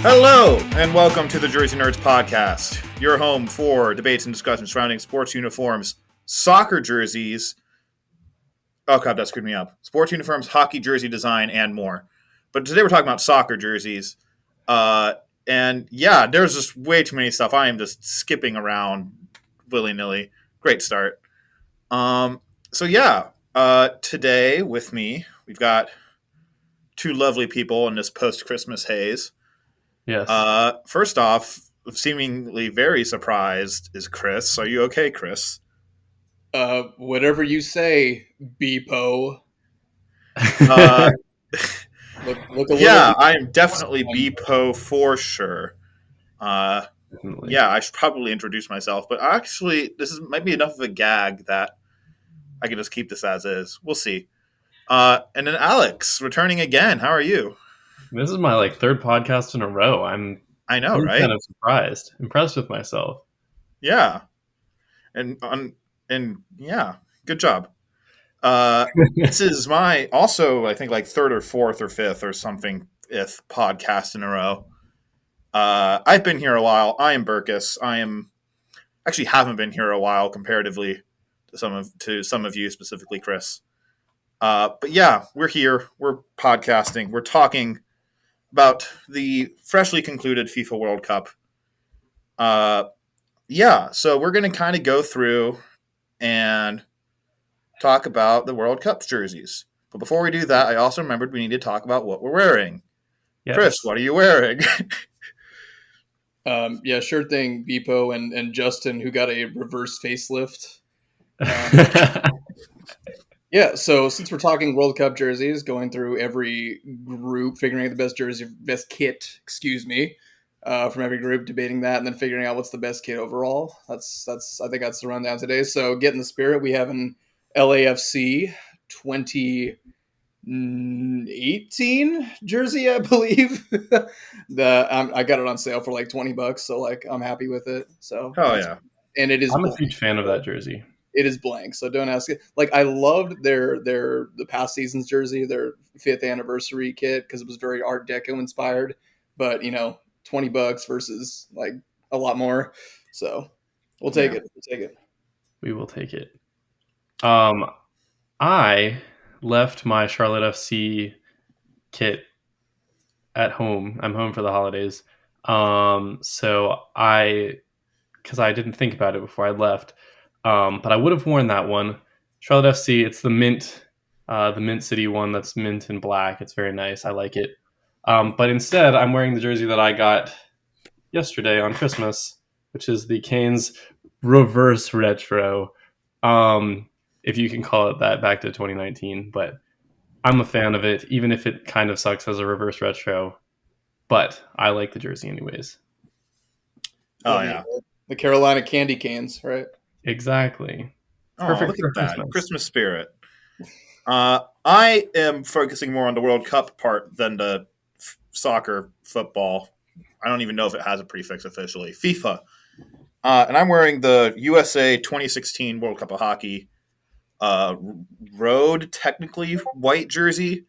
Hello, and welcome to the Jersey Nerds Podcast, your home for debates and discussions surrounding sports uniforms, soccer jerseys, oh crap, that screwed me up, sports uniforms, hockey jersey design, and more. But today we're talking about soccer jerseys. And yeah, there's just way too many stuff. I am just skipping around willy-nilly. Great start. Today with me, we've got two lovely people in this post-Christmas haze. Yes. First off, seemingly very surprised is Chris. Are you okay, Chris? Whatever you say, Beepo. Look I am definitely Beepo for sure. Yeah, I should probably introduce myself, but actually, might be enough of a gag that I can just keep this as is. We'll see. And then Alex, returning again. How are you? This is my third podcast in a row. I know, right? Kind of impressed with myself. Yeah, and yeah, good job. This is my also, I think, third or fourth or fifth or something podcast in a row. I've been here a while. I am Burkus. Actually haven't been here a while comparatively to some of you, specifically Chris. But yeah, we're here. We're podcasting. We're talking about the freshly concluded FIFA World Cup. So we're going to kind of go through and talk about the World Cup jerseys. But before we do that, I also remembered we need to talk about what we're wearing. Yes. Chris, what are you wearing? Yeah, sure thing, Beepo and Justin, who got a reverse facelift. Yeah, so since we're talking World Cup jerseys, going through every group, figuring out the best kit, from every group, debating that, and then figuring out what's the best kit overall. I think that's the rundown today. So get in the spirit. We have an LAFC 2018 jersey, I believe. I got it on sale for $20, so I'm happy with it. So yeah, and it is. I'm a huge fan of that jersey. It is blank, so don't ask it. I loved the past season's jersey, their 5th anniversary kit, because it was very Art Deco inspired. But $20 versus a lot more, so we'll take it. We will take it. I left my Charlotte FC kit at home. I'm home for the holidays. Because I didn't think about it before I left. But I would have worn that one. Charlotte FC, it's the mint city one that's mint and black. It's very nice. I like it. But instead, I'm wearing the jersey that I got yesterday on Christmas, which is the Canes reverse retro. If you can call it that, back to 2019. But I'm a fan of it, even if it kind of sucks as a reverse retro. But I like the jersey anyways. Oh, yeah. The Carolina candy canes, right? Exactly. Perfect. Look at that. Christmas spirit. I am focusing more on the World Cup part than the soccer football. I don't even know if it has a prefix officially. FIFA. And I'm wearing the USA 2016 World Cup of Hockey road, technically white jersey.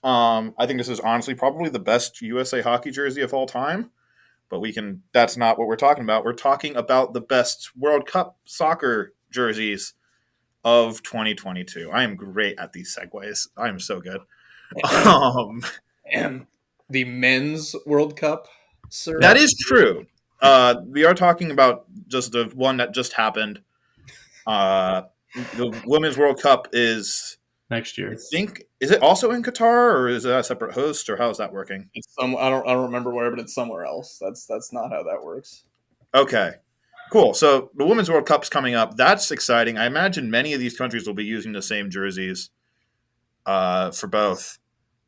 I think this is honestly probably the best USA hockey jersey of all time. But that's not what we're talking about. We're talking about the best World Cup soccer jerseys of 2022. I am great at these segues. I am so good. And the men's World Cup, sir? That is true. We are talking about just the one that just happened. The Women's World Cup is next year. I think, is it also in Qatar, or is it a separate host, or how is that working? I don't remember where, but it's somewhere else. That's not how that works. Okay, cool. So the Women's World Cup's coming up. That's exciting. I imagine many of these countries will be using the same jerseys for both.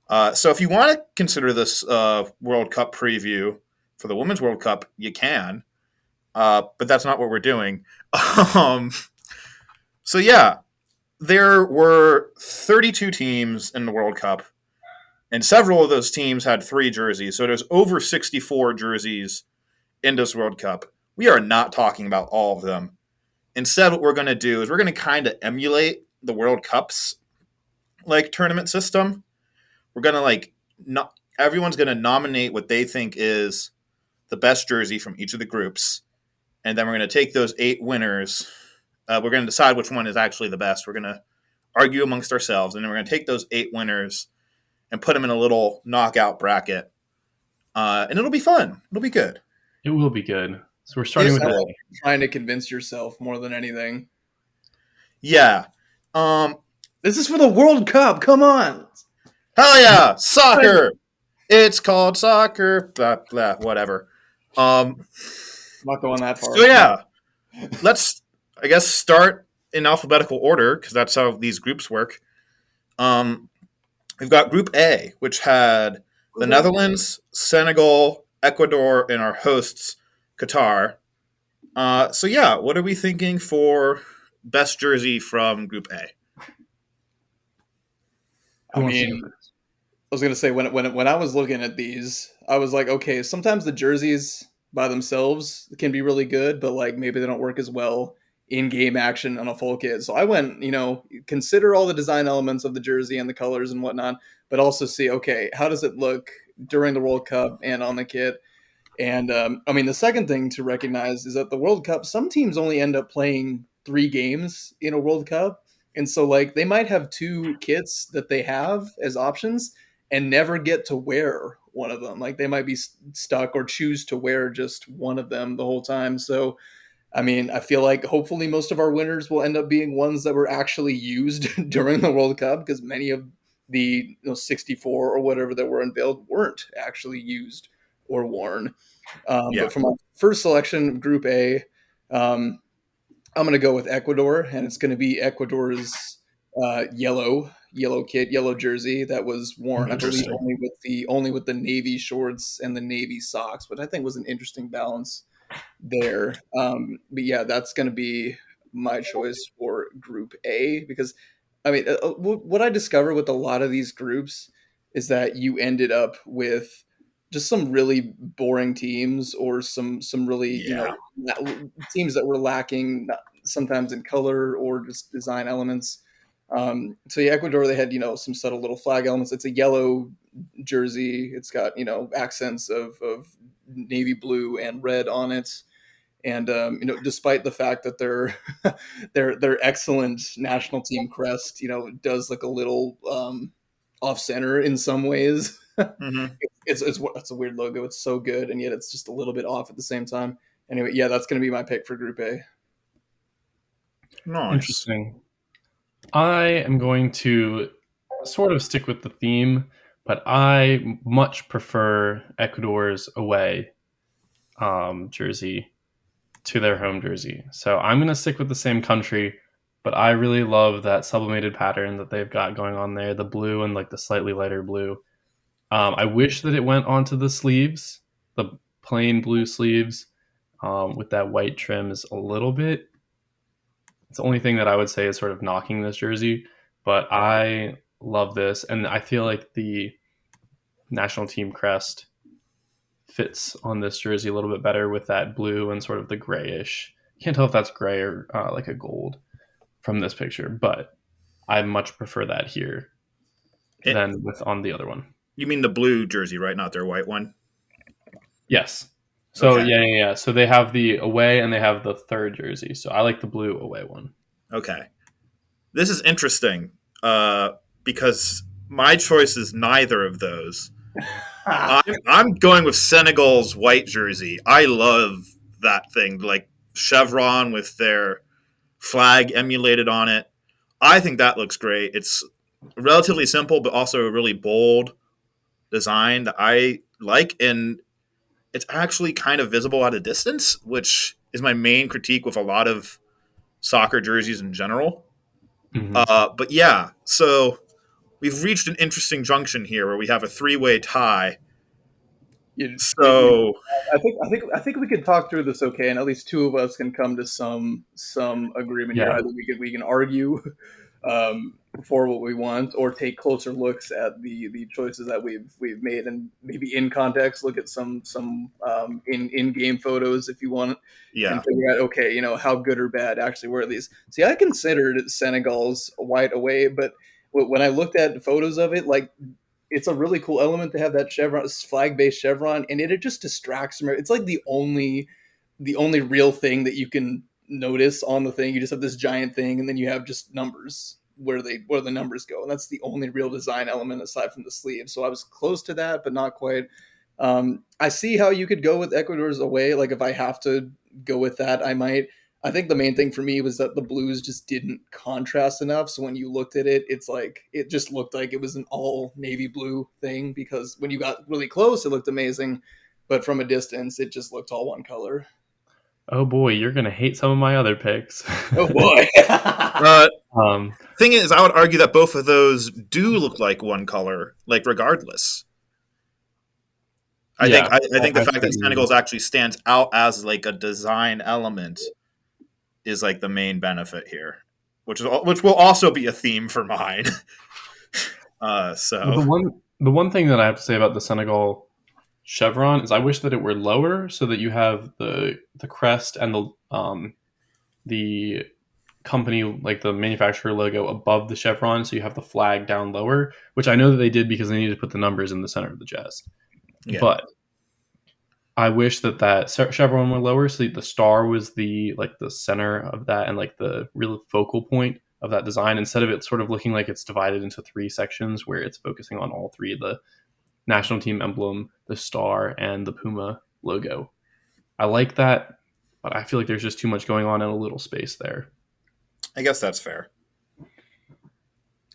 So if you want to consider this World Cup preview for the Women's World Cup, you can. But that's not what we're doing. So yeah. There were 32 teams in the World Cup, and several of those teams had 3 jerseys. So there's over 64 jerseys in this World Cup. We are not talking about all of them. Instead, what we're going to do is we're going to kind of emulate the World Cup's tournament system. We're going to everyone's going to nominate what they think is the best jersey from each of the groups, and then we're going to take those 8 winners. We're going to decide which one is actually the best. We're going to argue amongst ourselves, and then we're going to take those 8 winners and put them in a little knockout bracket, and it'll be fun. It'll be good. It will be good. So we're starting with like trying to convince yourself more than anything. Yeah. This is for the World Cup. Come on. Hell yeah. Soccer. It's called soccer. Blah, blah, whatever. I'm not going that far. So yeah. Let's, I guess, start in alphabetical order because that's how these groups work. We've got Group A, which had the Netherlands, Senegal, Ecuador, and our hosts, Qatar. So yeah, what are we thinking for best jersey from Group A? I mean, I was gonna say when I was looking at these, I was like, okay, sometimes the jerseys by themselves can be really good, but like maybe they don't work as well in game action on a full kit. So I went, consider all the design elements of the jersey and the colors and whatnot, but also see, okay, how does it look during the World Cup and on the kit? And the second thing to recognize is that the World Cup, some teams only end up playing 3 games in a World Cup. And so, like, they might have 2 kits that they have as options and never get to wear one of them. Like, they might be stuck or choose to wear just one of them the whole time. So, I feel like hopefully most of our winners will end up being ones that were actually used during the World Cup because many of the 64 or whatever that were unveiled weren't actually used or worn. But for my first selection, Group A, I'm going to go with Ecuador, and it's going to be Ecuador's yellow kit, yellow jersey that was worn, I believe, only with the navy shorts and the navy socks, which I think was an interesting balance there. But yeah, that's going to be my choice for Group A because, what I discovered with a lot of these groups is that you ended up with just some really boring teams or some really teams that were lacking sometimes in color or just design elements. So yeah, Ecuador, they had some subtle little flag elements. It's a yellow jersey. It's got accents of navy blue and red on it. And despite the fact that their excellent national team crest does look a little off center in some ways. Mm-hmm. It's a weird logo. It's so good, and yet it's just a little bit off at the same time. Anyway, yeah, that's going to be my pick for Group A. Nice. Interesting. I am going to sort of stick with the theme, but I much prefer Ecuador's away jersey to their home jersey. So I'm going to stick with the same country, but I really love that sublimated pattern that they've got going on there, the blue and like the slightly lighter blue. I wish that it went onto the sleeves, the plain blue sleeves with that white trim is a little bit. It's the only thing that I would say is sort of knocking this jersey, but I love this. And I feel like the national team crest fits on this jersey a little bit better with that blue and sort of the grayish. Can't tell if that's gray or like a gold from this picture, but I much prefer that here than with on the other one. You mean the blue jersey, right? Not their white one? Yes. So, okay. Yeah. So they have the away and they have the third jersey. So I like the blue away one. Okay. This is interesting because my choice is neither of those. I'm going with Senegal's white jersey. I love that thing, like chevron with their flag emulated on it. I think that looks great. It's relatively simple, but also a really bold design that I like, and it's actually kind of visible at a distance, which is my main critique with a lot of soccer jerseys in general. Mm-hmm. But yeah, so we've reached an interesting junction here where we have a 3-way tie. So I think we could talk through this okay, and at least 2 of us can come to some agreement here. Either we can argue for what we want, or take closer looks at the choices that we've made, and maybe in context look at some in game photos if you want, and figure out okay, how good or bad actually were these. See, I considered Senegal's white away, but when I looked at photos of it, like it's a really cool element to have that chevron, flag based chevron, and it just distracts from it. It's like the only real thing that you can notice on the thing. You just have this giant thing, and then you have just numbers where the numbers go, and that's the only real design element aside from the sleeve. So I was close to that, but not quite. I see how you could go with Ecuador's away. Like if I have to go with that, I might. I think the main thing for me was that the blues just didn't contrast enough. So when you looked at it, it's like it just looked like it was an all navy blue thing, because when you got really close, it looked amazing, but from a distance, it just looked all one color. Oh boy, you're gonna hate some of my other picks. Oh boy. Thing is, I would argue that both of those do look like one color, like regardless. I think the fact that Senegal's actually stands out as like a design element is like the main benefit here, which will also be a theme for mine. The one thing that I have to say about the Senegal chevron is I wish that it were lower so that you have the crest and the company, like the manufacturer logo, above the chevron, so you have the flag down lower, which I know that they did because they needed to put the numbers in the center of the chest. Yeah. But I wish that chevron were lower, so the star was the center of that and like the real focal point of that design, instead of it sort of looking like it's divided into three sections where it's focusing on all three: the national team emblem, the star, and the Puma logo. I like that, but I feel like there's just too much going on in a little space there. I guess that's fair. I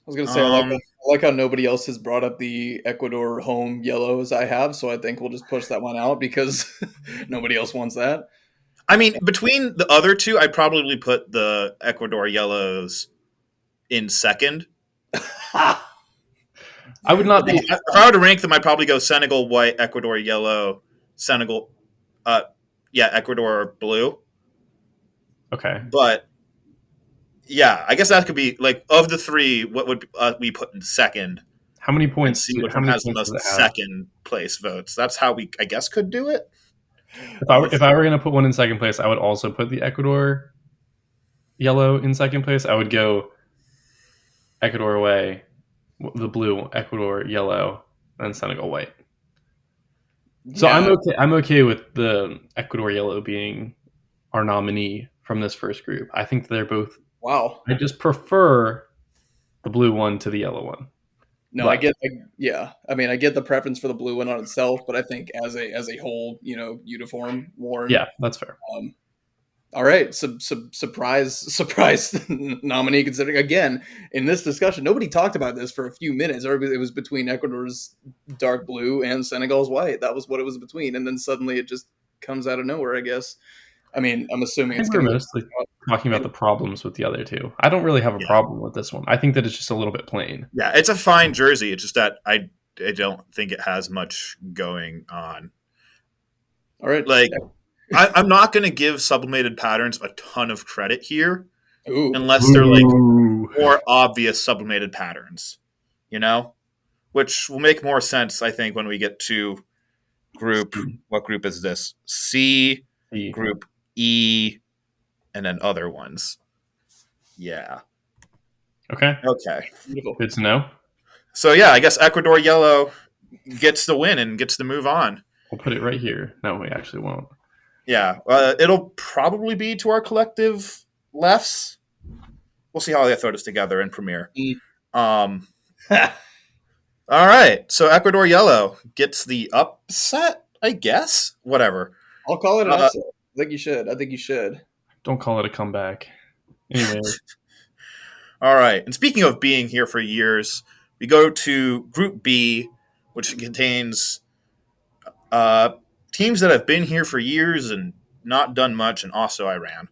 was going to say, I like how nobody else has brought up the Ecuador home yellow as I have, so I think we'll just push that one out because nobody else wants that. I mean, between the other two, I'd probably put the Ecuador yellows in second. I would not be. If I were to rank them, I'd probably go Senegal white, Ecuador yellow, Senegal, Ecuador blue. Okay. But yeah, I guess that could be like, of the three, what would we put in second? How many points? See which one has the most second place votes. That's how we, I guess, could do it. If I were going to put one in second place, I would also put the Ecuador yellow in second place. I would go Ecuador away, the blue, Ecuador yellow, and Senegal white. So yeah. I'm okay with the Ecuador yellow being our nominee from this first group. I think they're both. Wow. I just prefer the blue one to the yellow one. No, but I get the preference for the blue one on itself, but I think as a whole, uniform worn. Yeah, that's fair. All right, surprise nominee, considering, again, in this discussion, nobody talked about this for a few minutes. It was between Ecuador's dark blue and Senegal's white. That was what it was between, and then suddenly it just comes out of nowhere, I guess. I mean, I'm assuming it's going to be mostly talking about the problems with the other two. I don't really have a problem with this one. I think that it's just a little bit plain. Yeah, it's a fine jersey. It's just that I don't think it has much going on. All right. Like, I'm not going to give sublimated patterns a ton of credit here. Ooh. Unless they're like more obvious sublimated patterns, which will make more sense, I think, when we get to group. What group is this? C. Group E, and then other ones. Yeah. Okay. Beautiful. Good to know. So yeah, I guess Ecuador yellow gets the win and gets to move on. We'll put it right here. No, we actually won't. Yeah, it'll probably be to our collective lefts. We'll see how they throw this together in Premiere. All right, so Ecuador yellow gets the upset, I guess. Whatever. I'll call it an upset. I think you should. Don't call it a comeback. Anyway. All right. And speaking of being here for years, we go to Group B, which contains teams that have been here for years and not done much, and also Iran.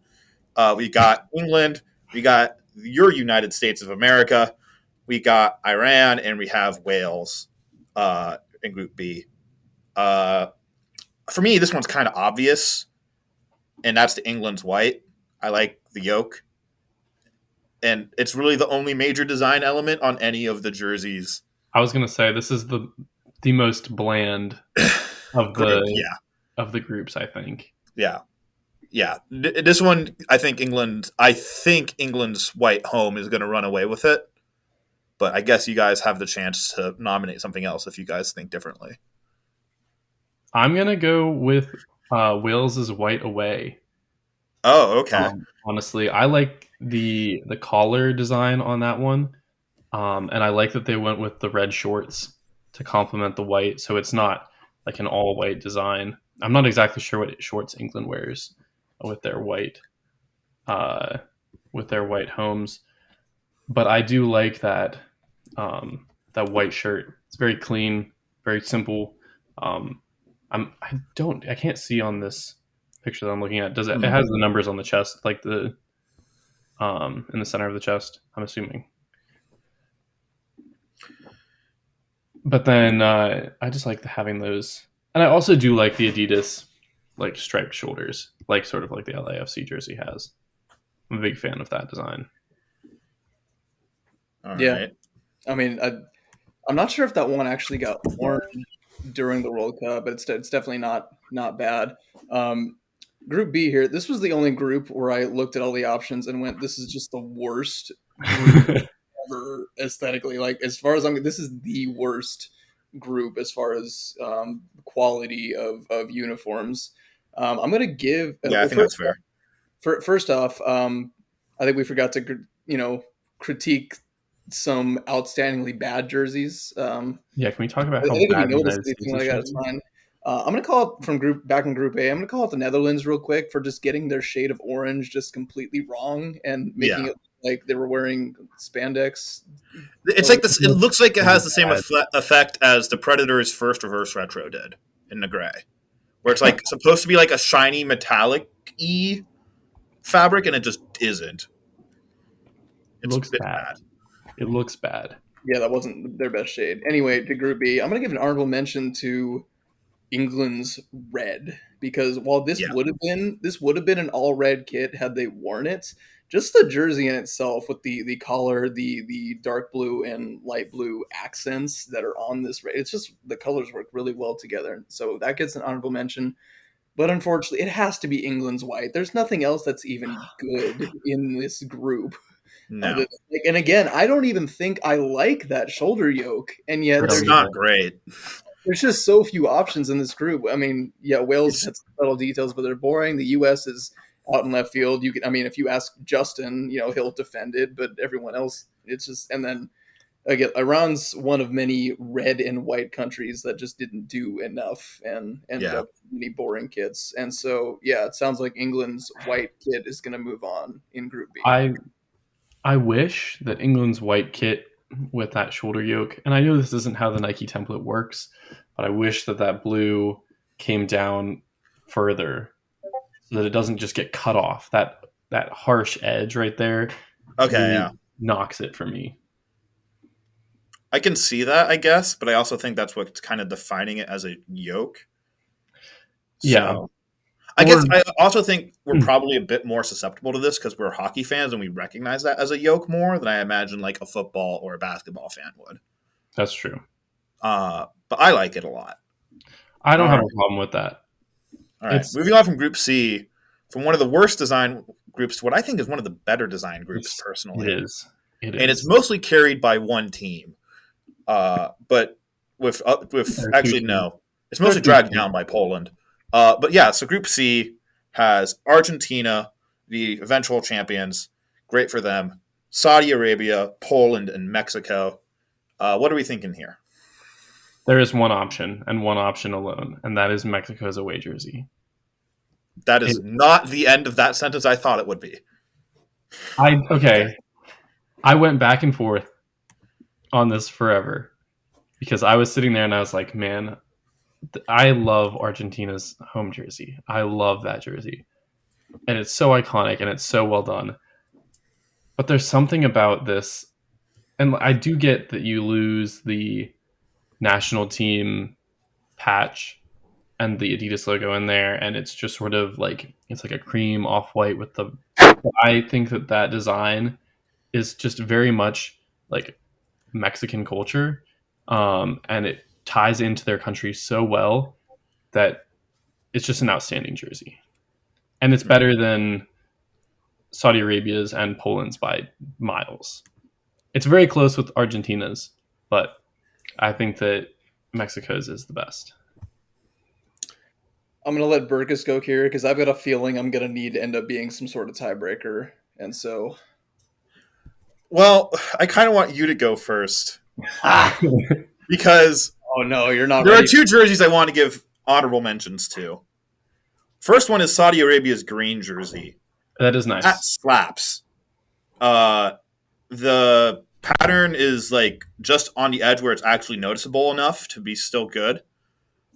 We got England. We got your United States of America. We got Iran, and we have Wales in Group B. For me, this one's kind of obvious, and that's the England's white. I like the yoke. And it's really the only major design element on any of the jerseys. I was going to say, this is the most bland of the groups, I think. Yeah. Yeah. This one, I think England's white home is going to run away with it. But I guess you guys have the chance to nominate something else if you guys think differently. I'm gonna go with Wales' white away. Oh, okay. Honestly, I like the collar design on that one, and I like that they went with the red shorts to complement the white, so it's not like an all white design. I'm not exactly sure what shorts England wears with their white uh, homes, but I do like that white shirt. It's very clean, very simple. Um, I can't see on this picture that I'm looking at. Does it? It has the numbers on the chest, like the in the center of the chest. I'm assuming. But then I just like having those, and I also do like the Adidas like striped shoulders, like sort of like the LAFC jersey has. I'm a big fan of that design. All Yeah. right. I mean, I'm not sure if that one actually got worn during the World Cup, but it's definitely not bad. Group B here. This was the only group where I looked at all the options and went, "This is just the worst group ever aesthetically." Like as far as this is the worst group as far as quality of uniforms. I'm gonna give. Yeah, I think that's fair. First off, I think we forgot to critique some outstandingly bad jerseys. Yeah, can we talk about I how think if you bad the notice United anything States is like that, it's jersey? fine. I'm gonna call it from Group A. I'm gonna call it the Netherlands real quick for just getting their shade of orange just completely wrong and making Yeah. it like they were wearing spandex. It's like this. It looks like it has the same effect as the Predator's first reverse retro did in the gray, where it's like supposed to be like a shiny metallic-y fabric, and it just isn't. It It's looks bad. It looks bad. Yeah, that wasn't their best shade. Anyway, to Group B, I'm gonna give an honorable mention to England's red because while Yeah. this would have been an all red kit had they worn it. Just the jersey in itself with the collar, the dark blue and light blue accents that are on this red, it's just the colors work really well together. So that gets an honorable mention. But unfortunately, it has to be England's white. There's nothing else that's even good in this group. No, And again, I don't even think I like that shoulder yoke, and yet it's not great. there's just so few options in this group. I mean, yeah, Wales had some subtle details, but they're boring. The U.S. is out in left field. You can, I mean, if you ask Justin, he'll defend it, but everyone else, it's just. And then again, Iran's one of many red and white countries that just didn't do enough and ended up many boring kits. And so, yeah, it sounds like England's white kit is going to move on in Group B. I wish that England's white kit with that shoulder yoke, and I know this isn't how the Nike template works, but I wish that blue came down further so that it doesn't just get cut off. That harsh edge right there really knocks it for me. I can see that, I guess, but I also think that's what's kind of defining it as a yoke. Yeah. So, I guess I also think we're probably a bit more susceptible to this because we're hockey fans and we recognize that as a yoke more than I imagine like a football or a basketball fan would. That's true. But I like it a lot. I don't have a problem with that. All right. Moving on from Group C, from one of the worst design groups to what I think is one of the better design groups, personally. It is. And it's mostly carried by one team. But with actually, no. It's mostly dragged down by Poland. But yeah, so Group C has Argentina, the eventual champions. Great for them. Saudi Arabia, Poland, and Mexico. What are we thinking here? There is one option and one option alone, and that is Mexico's away jersey. That is not the end of that sentence I thought it would be. I went back and forth on this forever because I was sitting there and I was like, man, I love Argentina's home jersey. I love that jersey. And it's so iconic and it's so well done. But there's something about this, and I do get that you lose the national team patch and the Adidas logo in there, and it's just sort of like it's like a cream off-white with the. I think that design is just very much like Mexican culture, and it ties into their country so well that it's just an outstanding jersey, and it's better than Saudi Arabia's and Poland's by miles. It's very close with Argentina's, but I think that Mexico's is the best. I'm gonna let Burkus go here because I've got a feeling I'm gonna need to end up being some sort of tiebreaker, and so. Well, I kind of want you to go first because Oh no, you're not. there ready. are two jerseys I want to give honorable mentions to. First one is Saudi Arabia's green jersey. That is nice. That slaps. The pattern is like just on the edge where it's actually noticeable enough to be still good.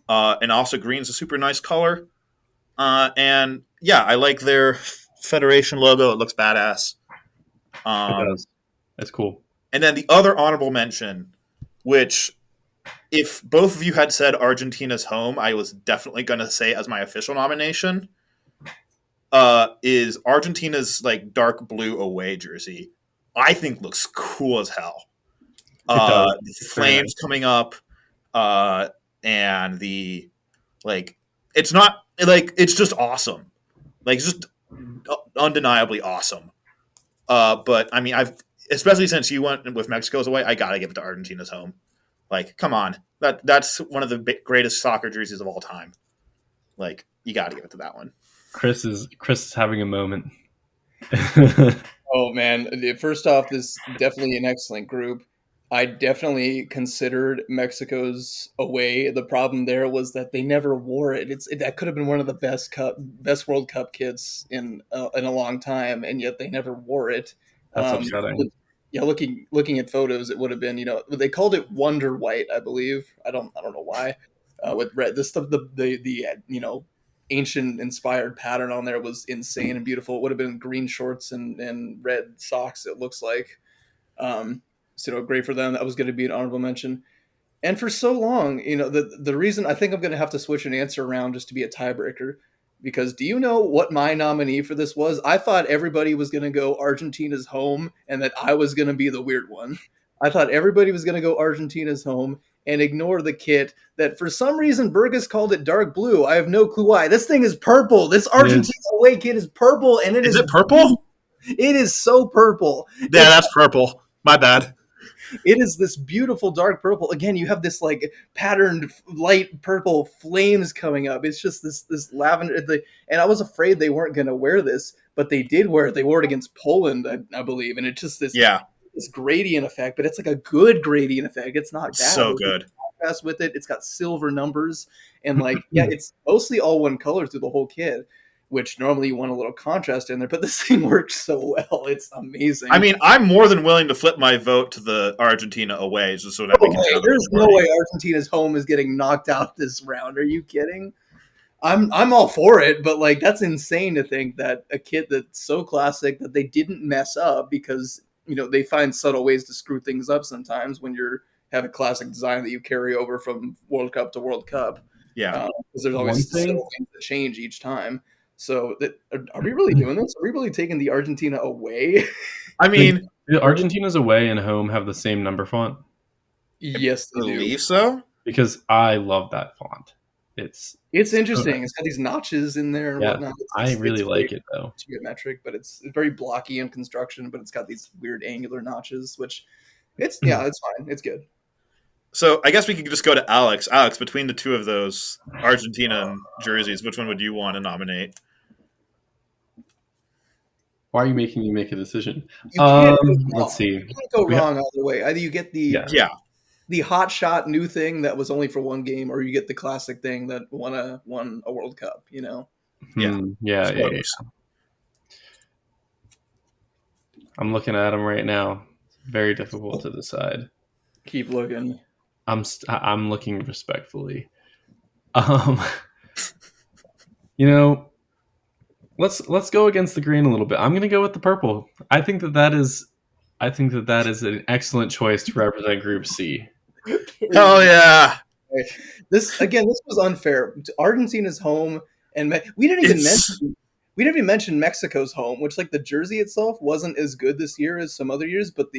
And also green's a super nice color. And yeah, I like their Federation logo. It looks badass. It does. That's cool. And then the other honorable mention, which if both of you had said Argentina's home, I was definitely going to say as my official nomination, is Argentina's like dark blue away jersey. I think looks cool as hell. The flames coming up, and the like. It's not like it's just awesome. Like it's just undeniably awesome. But I mean, especially since you went with Mexico's away, I gotta give it to Argentina's home. Like, come on, that's one of the greatest soccer jerseys of all time. Like, you gotta give it to that one. Chris is having a moment. Oh man! First off, this is definitely an excellent group. I definitely considered Mexico's away. The problem there was that they never wore it. That could have been one of the best World Cup kits in a long time, and yet they never wore it. That's upsetting. Yeah, looking at photos, it would have been, they called it Wonder White, I believe. I don't know why. With red, this stuff, the ancient inspired pattern on there was insane and beautiful. It would have been green shorts and red socks, it looks like. So great for them. That was going to be an honorable mention. And for so long, the reason I think I'm going to have to switch an answer around just to be a tiebreaker, because do you know what my nominee for this was? I thought everybody was going to go Argentina's home and that I was going to be the weird one. I thought everybody was going to go Argentina's home and ignore the kit that for some reason Burkus called it dark blue. I have no clue why. This thing is purple. This Argentina's away kit is purple, and is it purple? It is so purple. Yeah, that's purple. My bad. It is this beautiful dark purple. Again, you have this like patterned light purple flames coming up. It's just this lavender. And I was afraid they weren't going to wear this, but they did wear it. They wore it against Poland, I believe, and it's just this gradient effect. But it's like a good gradient effect. It's not bad. So good. Contrast with it. It's got silver numbers, and it's mostly all one color through the whole kit, which normally you want a little contrast in there, but this thing works so well. It's amazing. I mean, I'm more than willing to flip my vote to the Argentina away just so that we can. There's no way Argentina's home is getting knocked out this round. Are you kidding? I'm all for it, but that's insane to think that a kit that's so classic that they didn't mess up because they find subtle ways to screw things up sometimes when you have a classic design that you carry over from World Cup to World Cup. Yeah, because there's always subtle things that change each time. So are we really doing this? Are we really taking the Argentina away? I mean, do Argentina's away and home have the same number font? Yes, they do. Believe so. Because I love that font. It's interesting. It's got these notches in there and whatnot. I really like it though. It's geometric, but it's very blocky in construction. But it's got these weird angular notches, which it's fine. It's good. So I guess we could just go to Alex. Alex, between the two of those Argentina jerseys, which one would you want to nominate? Why are you making me make a decision? Let's see. You can't go wrong either way. Either you get the hot shot new thing that was only for one game, or you get the classic thing that won a World Cup. Yeah. I'm looking at them right now. Very difficult to decide. Keep looking. I'm looking respectfully. Let's go against the green a little bit. I'm going to go with the purple. I think that is an excellent choice to represent Group C. Hell yeah! This was unfair. Argentina's home, and we didn't even mention Mexico's home, which the jersey itself wasn't as good this year as some other years, but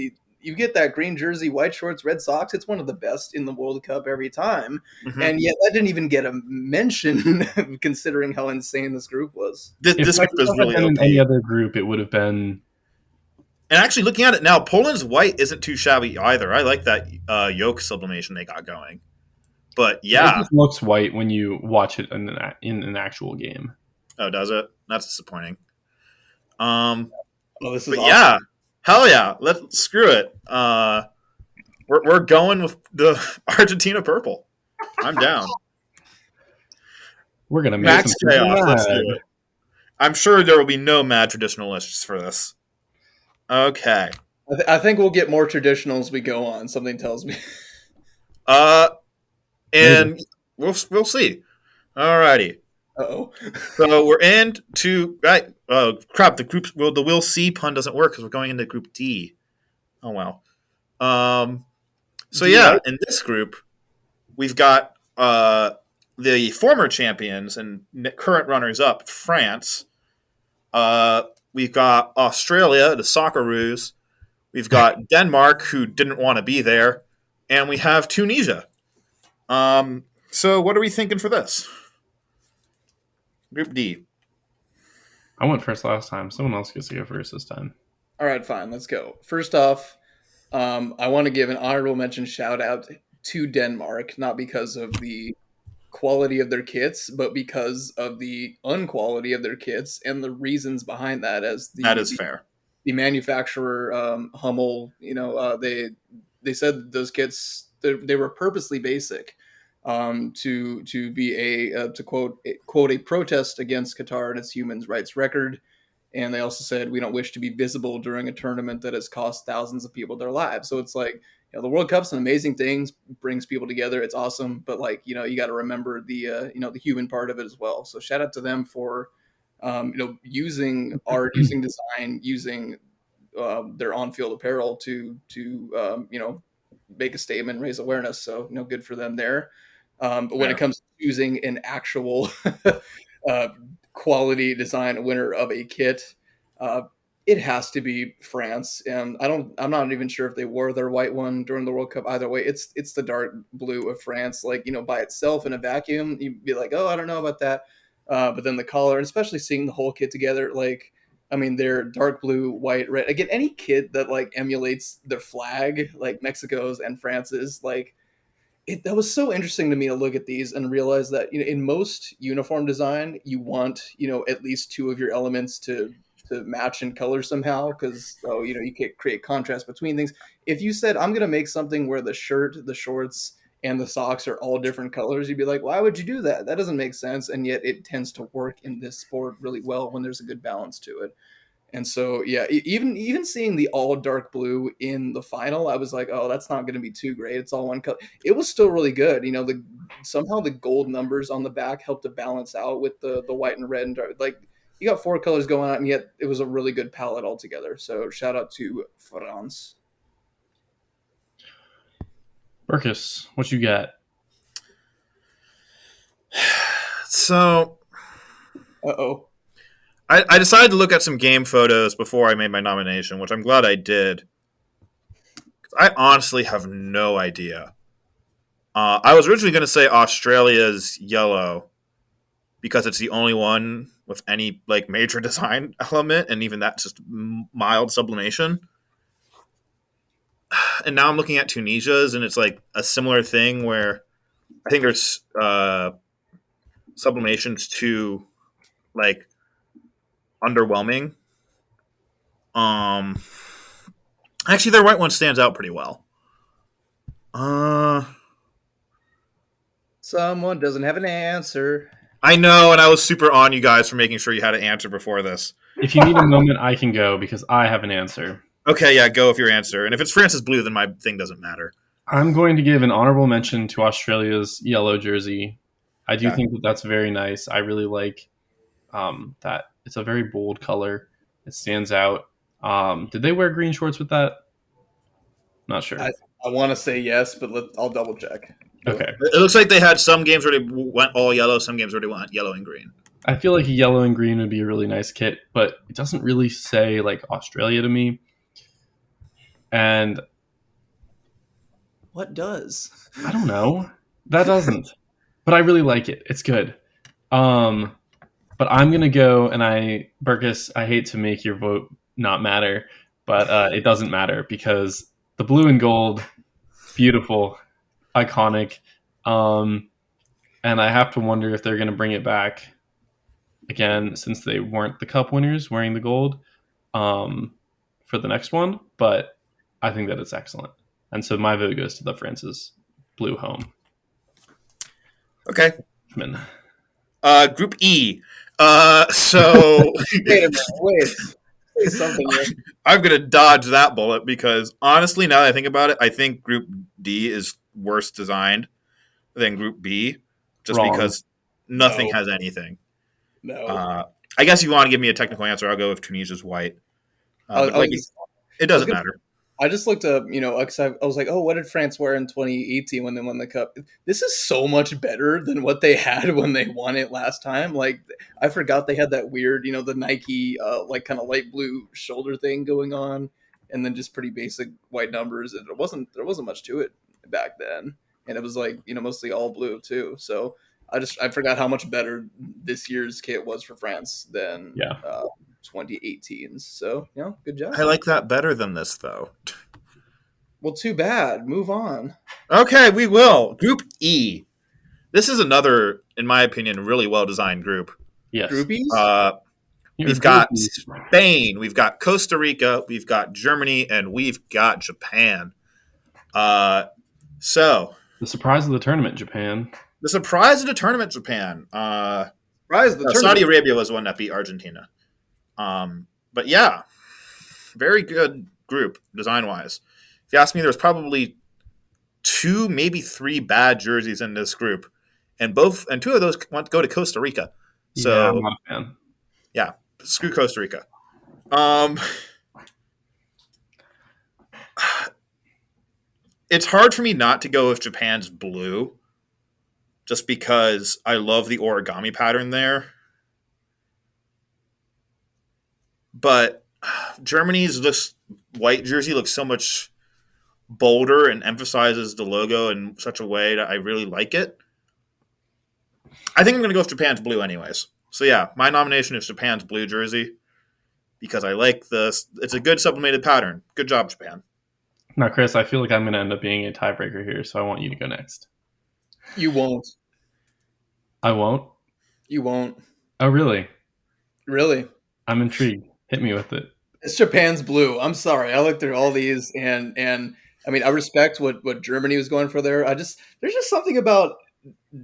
you get that green jersey, white shorts, red socks. It's one of the best in the World Cup every time. Mm-hmm. And yet that didn't even get a mention considering how insane this group was. This group was really in any other group, it would have been... And actually, looking at it now, Poland's white isn't too shabby either. I like that yolk sublimation they got going. But It yeah. just looks white when you watch it in an actual game. Oh, does it? That's disappointing. Oh, this is But awesome. yeah, hell yeah. Let's screw it. We're going with the Argentina purple. I'm down. We're gonna make Max some people chaos. Let's mad. do it. I'm sure there will be no mad traditionalists for this. Okay. I think we'll get more traditional as we go on. Something tells me. And we'll see. Alrighty. Uh-oh. So we're into right. Oh crap! The group. Well, the Will C pun doesn't work because we're going into Group D. Oh well. So yeah, in this group, we've got the former champions and current runners-up, France. We've got Australia, the Socceroos. We've got Denmark, who didn't want to be there, and we have Tunisia. So what are we thinking for this? Group D. I went first last time. Someone else gets to go first this time. All right, fine. Let's go. First off, I want to give an honorable mention shout out to Denmark, not because of the quality of their kits, but because of the unquality of their kits and the reasons behind that. As That is fair. The manufacturer, Hummel, they said those kits they were purposely basic to be to quote a protest against Qatar and its human rights record. And they also said, we don't wish to be visible during a tournament that has cost thousands of people their lives. So it's like, the World Cup's an amazing thing, brings people together. It's awesome. But you got to remember the human part of it as well. So shout out to them for, using art, using design, using their on-field apparel to make a statement, raise awareness. So, good for them there. But when it comes to choosing an actual quality design winner of a kit, it has to be France. And I'm not even sure if they wore their white one during the World Cup. Either way, it's the dark blue of France. By itself in a vacuum, you'd be like, oh, I don't know about that. But then the color, and especially seeing the whole kit together, they're dark blue, white, red. Again, any kit that emulates their flag, like Mexico's and France's, that was so interesting to me to look at these and realize that in most uniform design, you want at least two of your elements to match in color somehow, because you can create contrast between things. If you said, I'm going to make something where the shirt, the shorts, and the socks are all different colors, you'd be like, why would you do that? That doesn't make sense. And yet it tends to work in this sport really well when there's a good balance to it. And so, yeah, even seeing the all dark blue in the final, I was like, oh, that's not going to be too great. It's all one color. It was still really good. Somehow the gold numbers on the back helped to balance out with the white and red and dark. You got four colors going on, and yet it was a really good palette altogether. So shout out to France. Burkus, what you got? So, uh-oh. I decided to look at some game photos before I made my nomination, which I'm glad I did. I honestly have no idea. I was originally going to say Australia's yellow because it's the only one with any major design element, and even that's just mild sublimation. And now I'm looking at Tunisia's, and it's a similar thing where I think there's sublimations to underwhelming. Actually, their white one stands out pretty well. Someone doesn't have an answer. I know, and I was super on you guys for making sure you had an answer before this. If you need a moment, I can go because I have an answer. Okay, yeah, go with your answer. And if it's France's blue, then my thing doesn't matter. I'm going to give an honorable mention to Australia's yellow jersey. I do think that that's very nice. I really like that. It's a very bold color. It stands out. Did they wear green shorts with that? Not sure. I want to say yes, but I'll double check. Okay. It looks like they had some games where they went all yellow, some games where they went yellow and green. I feel like a yellow and green would be a really nice kit, but it doesn't really say Australia to me. And what does? I don't know. That doesn't. But I really like it. It's good. But I'm gonna go, and Burkus, I hate to make your vote not matter, but it doesn't matter because the blue and gold, beautiful, iconic, and I have to wonder if they're going to bring it back again since they weren't the cup winners wearing the gold for the next one. But I think that it's excellent, and so my vote goes to the Francis blue home. Okay. Man. Group E. So Wait a minute. Wait. Say something. I'm gonna dodge that bullet because honestly, now that I think about it, I think Group D is worse designed than Group B, just Wrong. because nothing has anything. No. I guess if you want to give me a technical answer, I'll go with Tunisia's white. It doesn't matter. I just looked up, because I was like, oh, what did France wear in 2018 when they won the cup? This is so much better than what they had when they won it last time. Like, I forgot they had that weird, the Nike, kind of light blue shoulder thing going on, and then just pretty basic white numbers. There wasn't much to it back then, and it was like, mostly all blue too. So I forgot how much better this year's kit was for France than 2018's. So, good job. I like that better than this, though. Well, too bad. Move on. Okay, we will. Group E. This is another, in my opinion, really well-designed group. Yes. Groupies? We've got Spain, we've got Costa Rica, we've got Germany, and we've got Japan. So the surprise of the tournament, Japan. The surprise of the tournament, Japan. Saudi Arabia was one that beat Argentina. But yeah, very good group design-wise. If you ask me, there's probably 2, maybe 3 bad jerseys in this group, and 2 of those want to go to Costa Rica. So yeah, I'm not a fan. Yeah, screw Costa Rica. It's hard for me not to go with Japan's blue, just because I love the origami pattern there. But Germany's white jersey looks so much bolder and emphasizes the logo in such a way that I really like it. I think I'm going to go with Japan's blue anyways. So yeah, my nomination is Japan's blue jersey because I like this. It's a good sublimated pattern. Good job, Japan. Now, Chris, I feel like I'm going to end up being a tiebreaker here, so I want you to go next. You won't. I won't? You won't. Oh, really? Really? I'm intrigued. Hit me with it. It's Japan's blue. I'm sorry. I looked through all these, and I mean, I respect what Germany was going for there. There's just something about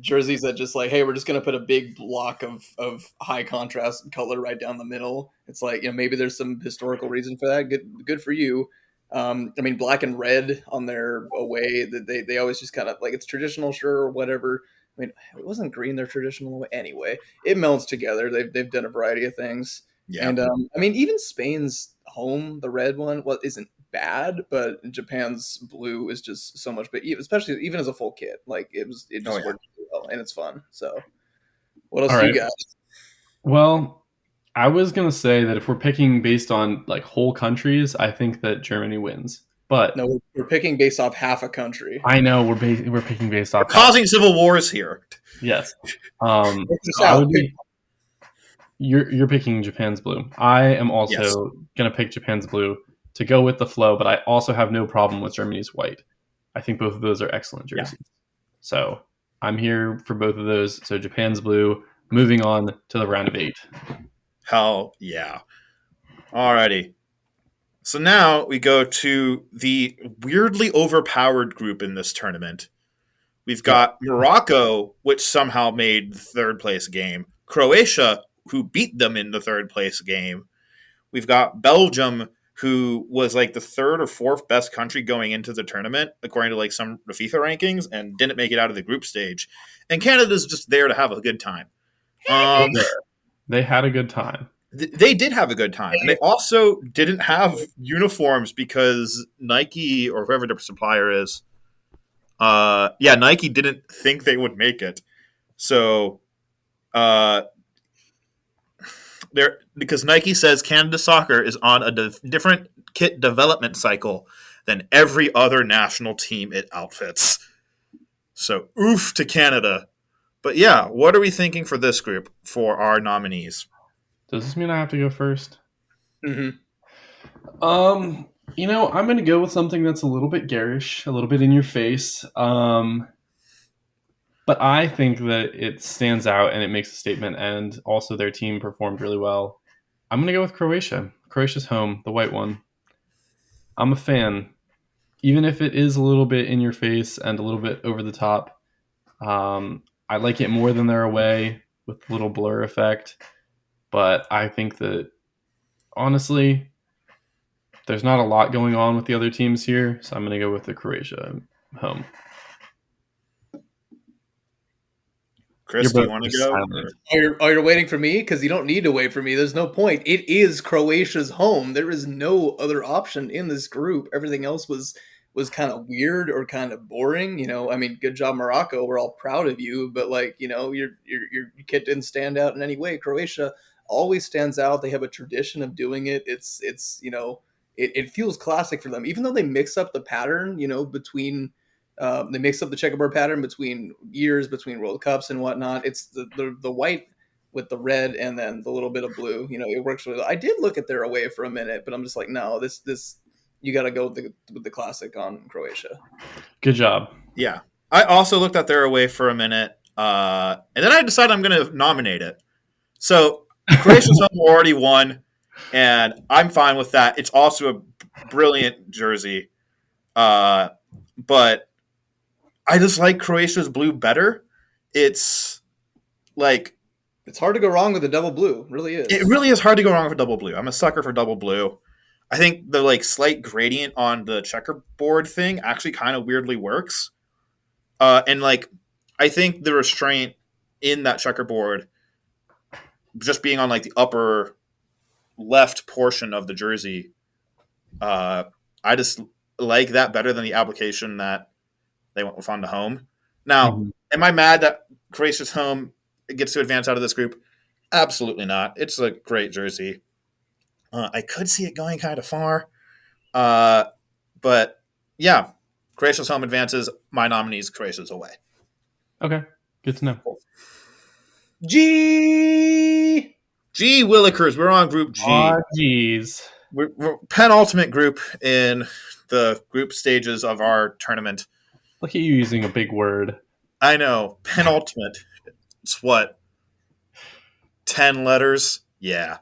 jerseys that just like, hey, we're just going to put a big block of high contrast color right down the middle. It's like, maybe there's some historical reason for that. Good for you. I mean, black and red on their away, that they always just kind of like, it's traditional, sure, or whatever. I mean, it wasn't green their traditional away. Anyway, it melds together. They've done a variety of things. Yeah. And I mean, even Spain's home, the red one, isn't bad, but Japan's blue is just so much better, especially even as a full kit. Like it just works really well, and it's fun. So, what else do you got? Well, I was gonna say that if we're picking based on like whole countries, I think that Germany wins. But no, we're picking based off half a country. I know we're picking based off. We're causing civil wars here. Yes. You're picking Japan's blue. I am also gonna pick Japan's blue to go with the flow, but I also have no problem with Germany's white. I think both of those are excellent jerseys. Yeah. So I'm here for both of those. So Japan's blue. Moving on to the round of 8. Hell yeah. Alrighty. So now we go to the weirdly overpowered group in this tournament. We've got Morocco, which somehow made the third place game. Croatia, who beat them in the third place game. We've got Belgium, who was like the 3rd or 4th best country going into the tournament, according to like some FIFA rankings, and didn't make it out of the group stage. And Canada's just there to have a good time. They had a good time. They did have a good time. And they also didn't have uniforms because Nike or whoever the supplier is, Nike didn't think they would make it. So, because Nike says Canada Soccer is on a different kit development cycle than every other national team it outfits. So, oof to Canada. But yeah, what are we thinking for this group for our nominees? Does this mean I have to go first? Mm-hmm. I'm going to go with something that's a little bit garish, a little bit in your face. But I think that it stands out and it makes a statement, and also their team performed really well. I'm going to go with Croatia. Croatia's home, the white one. I'm a fan, even if it is a little bit in your face and a little bit over the top. I like it more than their away with a little blur effect, but I think that honestly, there's not a lot going on with the other teams here, so I'm going to go with the Croatia home. Chris, do you want to go? You're waiting for me? Because you don't need to wait for me. There's no point. It is Croatia's home. There is no other option in this group. Everything else was kind of weird or kind of boring. I mean, good job, Morocco. We're all proud of you, but your kid didn't stand out in any way. Croatia always stands out. They have a tradition of doing it. It feels classic for them, even though they mix up the pattern. Between they mix up the checkerboard pattern between years, between World Cups and whatnot. It's the white with the red and then the little bit of blue. It works really well. I did look at their away for a minute, but I'm just like, no, this you got to go with the classic on Croatia. Good job. Yeah, I also looked at their away for a minute, and then I decided I'm going to nominate it. So Croatia's home already won, and I'm fine with that. It's also a brilliant jersey, but I just like Croatia's blue better. It's hard to go wrong with the double blue. Really is. It really is hard to go wrong with double blue. I'm a sucker for double blue. I think the slight gradient on the checkerboard thing actually kind of weirdly works. And I think the restraint in that checkerboard just being on the upper left portion of the jersey, I just like that better than the application that they went with on the home. Now, am I mad that Croatia's home gets to advance out of this group? Absolutely not. It's a great jersey. I could see it going kind of far. But yeah, Croatia's home advances. My nominee is Croatia's away. Okay, good to know. G Willikers. We're on Group G. Geez. We're penultimate group in the group stages of our tournament. Look at you using a big word. I know. Penultimate. It's what? 10 letters? Yeah.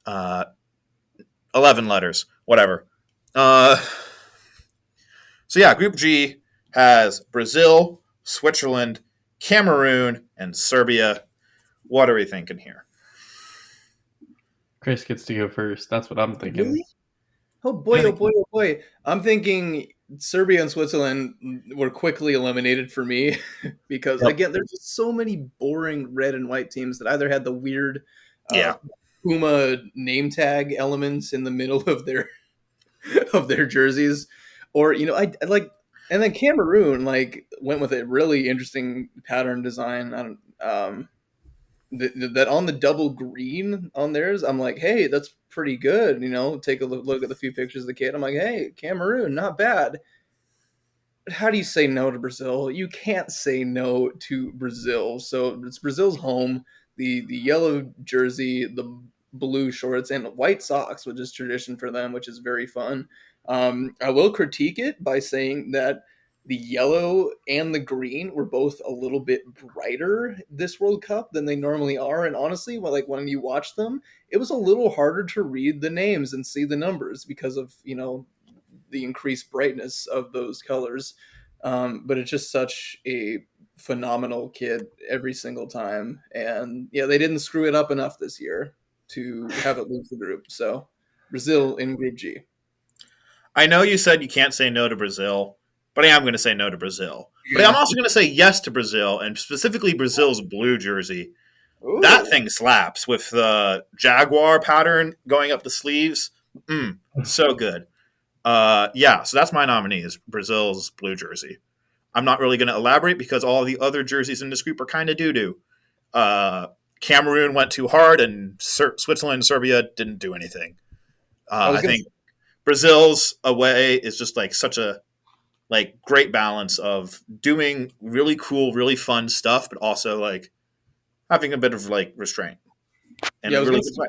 11 letters. Whatever. So yeah, Group G has Brazil, Switzerland, Cameroon, and Serbia. What are we thinking here? Chris gets to go first. That's what I'm thinking. Really? Oh boy, oh boy, oh boy. I'm thinking Serbia and Switzerland were quickly eliminated for me because, again, there's just so many boring red and white teams that either had the weird Puma name tag elements in the middle of their jerseys, or I like, and then Cameroon went with a really interesting pattern design. That on the double green on theirs, I'm like, hey, that's pretty good. Take a look at the few pictures of the kid. I'm like, hey, Cameroon, not bad. But how do you say no to Brazil? You can't say no to Brazil. So it's Brazil's home. The yellow jersey, the blue shorts, and white socks, which is tradition for them, which is very fun. I will critique it by saying that the yellow and the green were both a little bit brighter this World Cup than they normally are. And honestly, when you watch them, it was a little harder to read the names and see the numbers because of, the increased brightness of those colors. But it's just such a phenomenal kid every single time. And yeah, they didn't screw it up enough this year to have it lose the group. So Brazil in Group G. I know you said you can't say no to Brazil, but I am going to say no to Brazil. Yeah. But I'm also going to say yes to Brazil, and specifically Brazil's blue jersey. Ooh. That thing slaps with the Jaguar pattern going up the sleeves. So good. So that's my nominee is Brazil's blue jersey. I'm not really going to elaborate because all the other jerseys in this group are kind of doo-doo. Cameroon went too hard, and Switzerland and Serbia didn't do anything. I think Brazil's away is just such a great balance of doing really cool, really fun stuff, but also having a bit of restraint and really good way.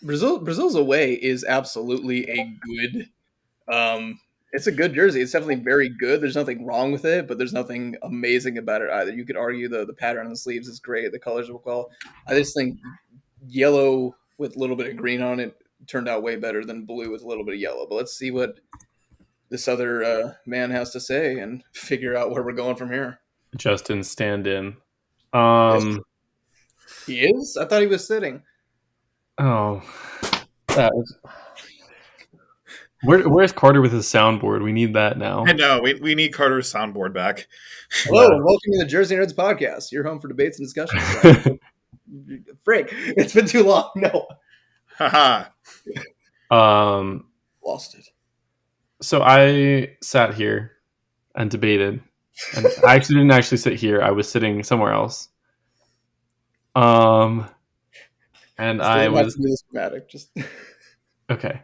Brazil's away is absolutely a good. It's a good jersey. It's definitely very good. There's nothing wrong with it, but there's nothing amazing about it either. You could argue the pattern on the sleeves is great. The colors are well. I just think yellow with a little bit of green on it turned out way better than blue with a little bit of yellow. But let's see what this other man has to say and figure out where we're going from here. Justin, stand in. He is? I thought he was sitting. Oh, that was... Where's Carter with his soundboard? We need that now. I know. We need Carter's soundboard back. Hello, and welcome to the Jersey Nerds podcast. Your home for debates and discussions. Frank, it's been too long. No. Haha. Lost it. So I sat here and debated. And I actually didn't sit here. I was sitting somewhere else. And I was dramatic. Just okay.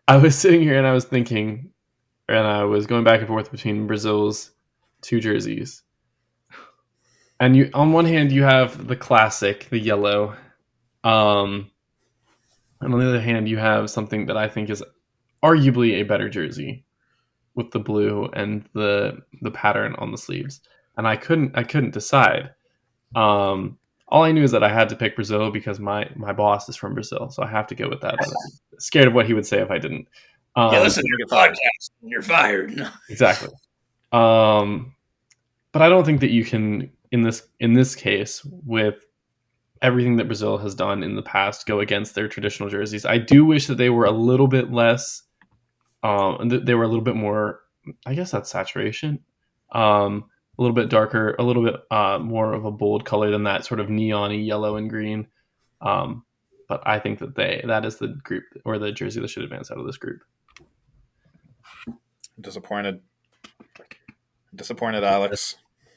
I was sitting here and I was thinking, and I was going back and forth between Brazil's two jerseys. And you, on one hand, you have the classic, the yellow. And on the other hand, you have something that I think is arguably a better jersey with the blue and the pattern on the sleeves. And I couldn't decide. All I knew is that I had to pick Brazil because my boss is from Brazil, so I have to go with that. I'm scared of what he would say if I didn't. Listen to your podcast and you're fired. Exactly. But I don't think that you can, in this case, with everything that Brazil has done in the past, go against their traditional jerseys. I do wish that they were a little bit less. They were a little bit more. I guess that's saturation. A little bit darker, a little bit more of a bold color than that sort of neon-y yellow and green. But I think that is the group or the jersey that should advance out of this group. Disappointed, Alex.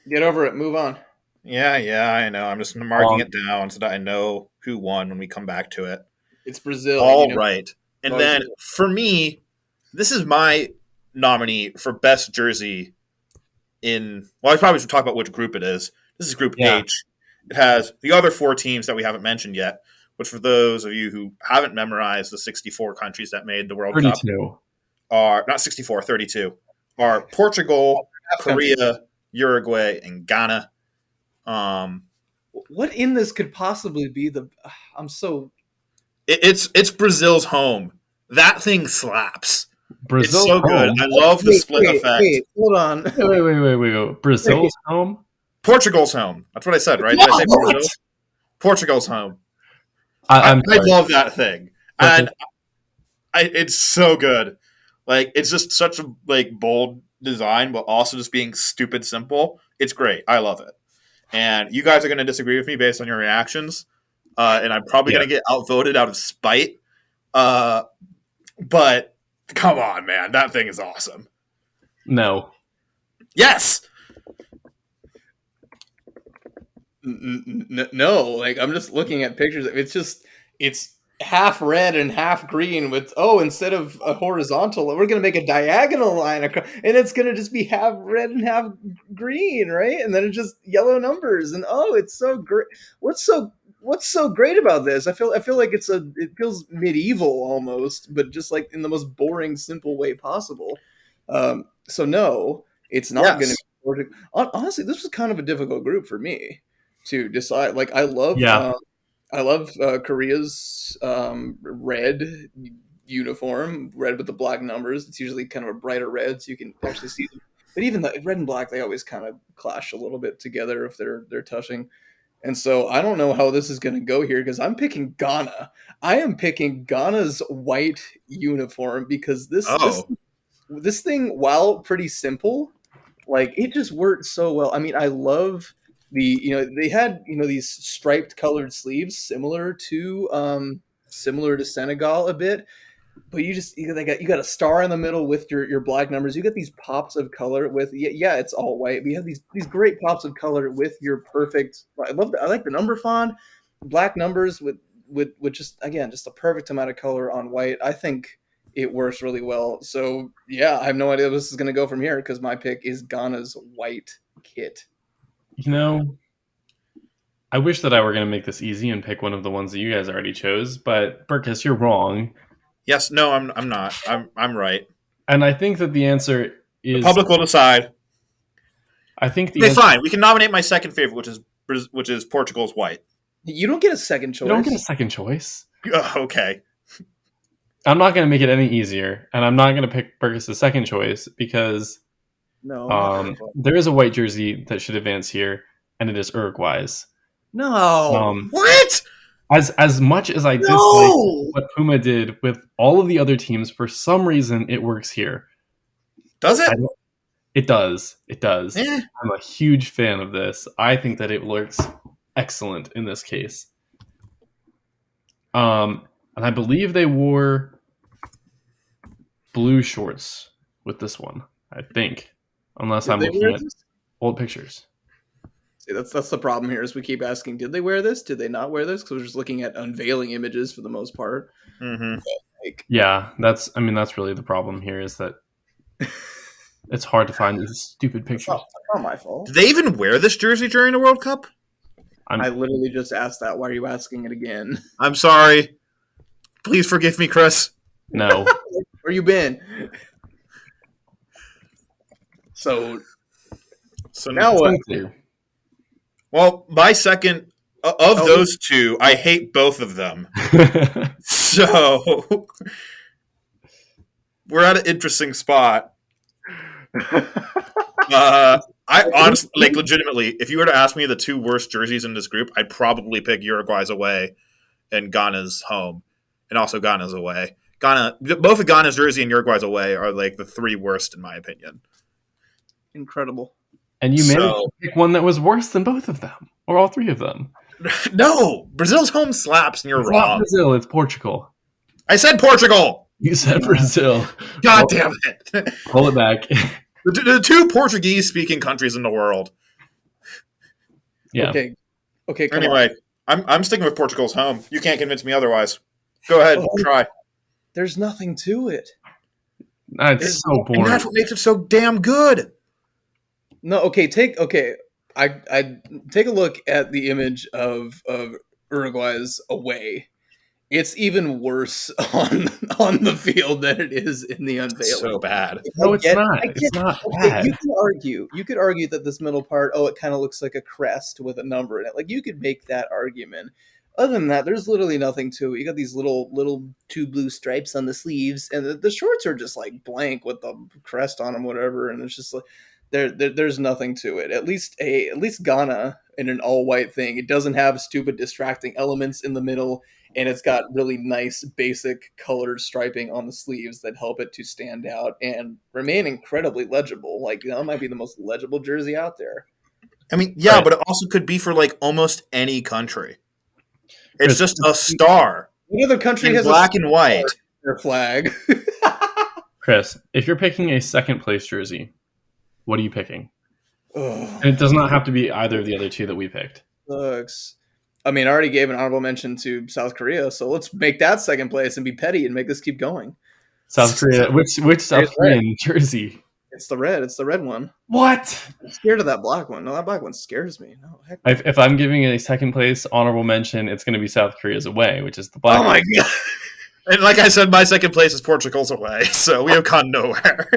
Get over it. Move on. Yeah, I know. I'm just marking it down so that I know who won when we come back to it. It's Brazil. All right. And then for me, this is my nominee for best jersey I probably should talk about which group it is. This is Group H. It has the other four teams that we haven't mentioned yet, which for those of you who haven't memorized the 64 countries that made the World 32. Cup are not 64, 32 are Portugal, Korea, Uruguay, and Ghana. What in this could possibly be It's Brazil's home. That thing slaps. Brazil's it's so good. Home. I love the split effect. Hold on. Wait. Brazil's home? Portugal's home. That's what I said, right? Did I say Brazil? Portugal's home. I love that thing. And it's so good. Like, it's just such a bold design, but also just being stupid simple. It's great. I love it. And you guys are going to disagree with me based on your reactions. And I'm probably going to get outvoted out of spite. But come on, man. That thing is awesome. No. Yes. No. Like, I'm just looking at pictures. It's half red and half green with, instead of a horizontal, we're going to make a diagonal line across, and it's going to just be half red and half green, right? And then it's just yellow numbers. And, it's so great. What's so great about this? I feel like it feels medieval almost, but just like in the most boring, simple way possible. So no, it's not going to be. Honestly, this was kind of a difficult group for me to decide. Like, I love Korea's red uniform, red with the black numbers. It's usually kind of a brighter red, so you can actually see them. But even the red and black, they always kind of clash a little bit together if they're touching. And so I don't know how this is going to go here because I'm picking Ghana. I am picking Ghana's white uniform because this thing, while pretty simple, like, it just worked so well. I mean, I love they had these striped colored sleeves similar to Senegal a bit. But you got a star in the middle with your black numbers. You get these pops of color with it's all white. But you have these great pops of color with your perfect. I like the number font, black numbers with just a perfect amount of color on white. I think it works really well. So I have no idea where this is going to go from here because my pick is Ghana's white kit. I wish that I were going to make this easy and pick one of the ones that you guys already chose, but Burkus, you're wrong. Yes, no, I'm not. I'm right. And I think that the answer The is. public will decide. I think the Okay, answer. fine. We can nominate my second favorite, which is Portugal's white. You don't get a second choice. You don't get a second choice. Okay. I'm not going to make it any easier, and I'm not going to pick Burkus' second choice because No. there is a white jersey that should advance here, and it is Uruguay's. No. What? As much as I dislike what Puma did with all of the other teams, for some reason it works here. Does it? It does. It does. Eh. I'm a huge fan of this. I think that it looks excellent in this case. And I believe they wore blue shorts with this one. I think, unless I'm looking at old pictures. See, that's the problem here. Is we keep asking, did they wear this? Did they not wear this? Because we're just looking at unveiling images for the most part. Mm-hmm. Yeah, that's really the problem here. Is that it's hard to find these stupid pictures. That's not my fault. Did they even wear this jersey during the World Cup? I literally just asked that. Why are you asking it again? I'm sorry. Please forgive me, Chris. No. Where you been? So now what? Well, my second of those two, I hate both of them. So we're at an interesting spot. I honestly, legitimately, if you were to ask me the two worst jerseys in this group, I'd probably pick Uruguay's away and Ghana's home, and also Ghana's away. Both of Ghana's jersey and Uruguay's away are like the three worst in my opinion. Incredible. And you managed to pick one that was worse than both of them, or all three of them. No, Brazil's home slaps, and you're it's wrong. Not Brazil, it's Portugal. I said Portugal. You said Brazil. God damn it! Pull it back. The two Portuguese-speaking countries in the world. Yeah. Okay. Anyway, I'm sticking with Portugal's home. You can't convince me otherwise. Go ahead, try. There's nothing to it. It's so boring. And that's what makes it so damn good. No, okay. I take a look at the image of Uruguay's away. It's even worse on the field than it is in the unveiling. It's so bad. No, it's not. It's not bad. You could argue that this middle part, it kind of looks like a crest with a number in it. Like you could make that argument. Other than that, there's literally nothing to it. You got these little two blue stripes on the sleeves, and the shorts are just like blank with the crest on them, whatever. And it's just like there's nothing to it. At least Ghana in an all white thing. It doesn't have stupid distracting elements in the middle. And it's got really nice, basic colored striping on the sleeves that help it to stand out and remain incredibly legible. Like, that might be the most legible jersey out there. I mean, yeah, but it also could be for, like, almost any country. It's just a star. What other country has black and white? Their flag. Chris, if you're picking a second place jersey, what are you picking? Ugh. And it does not have to be either of the other two that we picked. Sucks. I mean, I already gave an honorable mention to South Korea, so let's make that second place and be petty and make this keep going. South Korea, which South Korean jersey? It's the red one. What? I'm scared of that black one. No, that black one scares me. No, heck. If I'm giving a second place honorable mention, it's going to be South Korea's away, which is the black. Oh my god! And like I said, my second place is Portugal's away, so we have gone nowhere.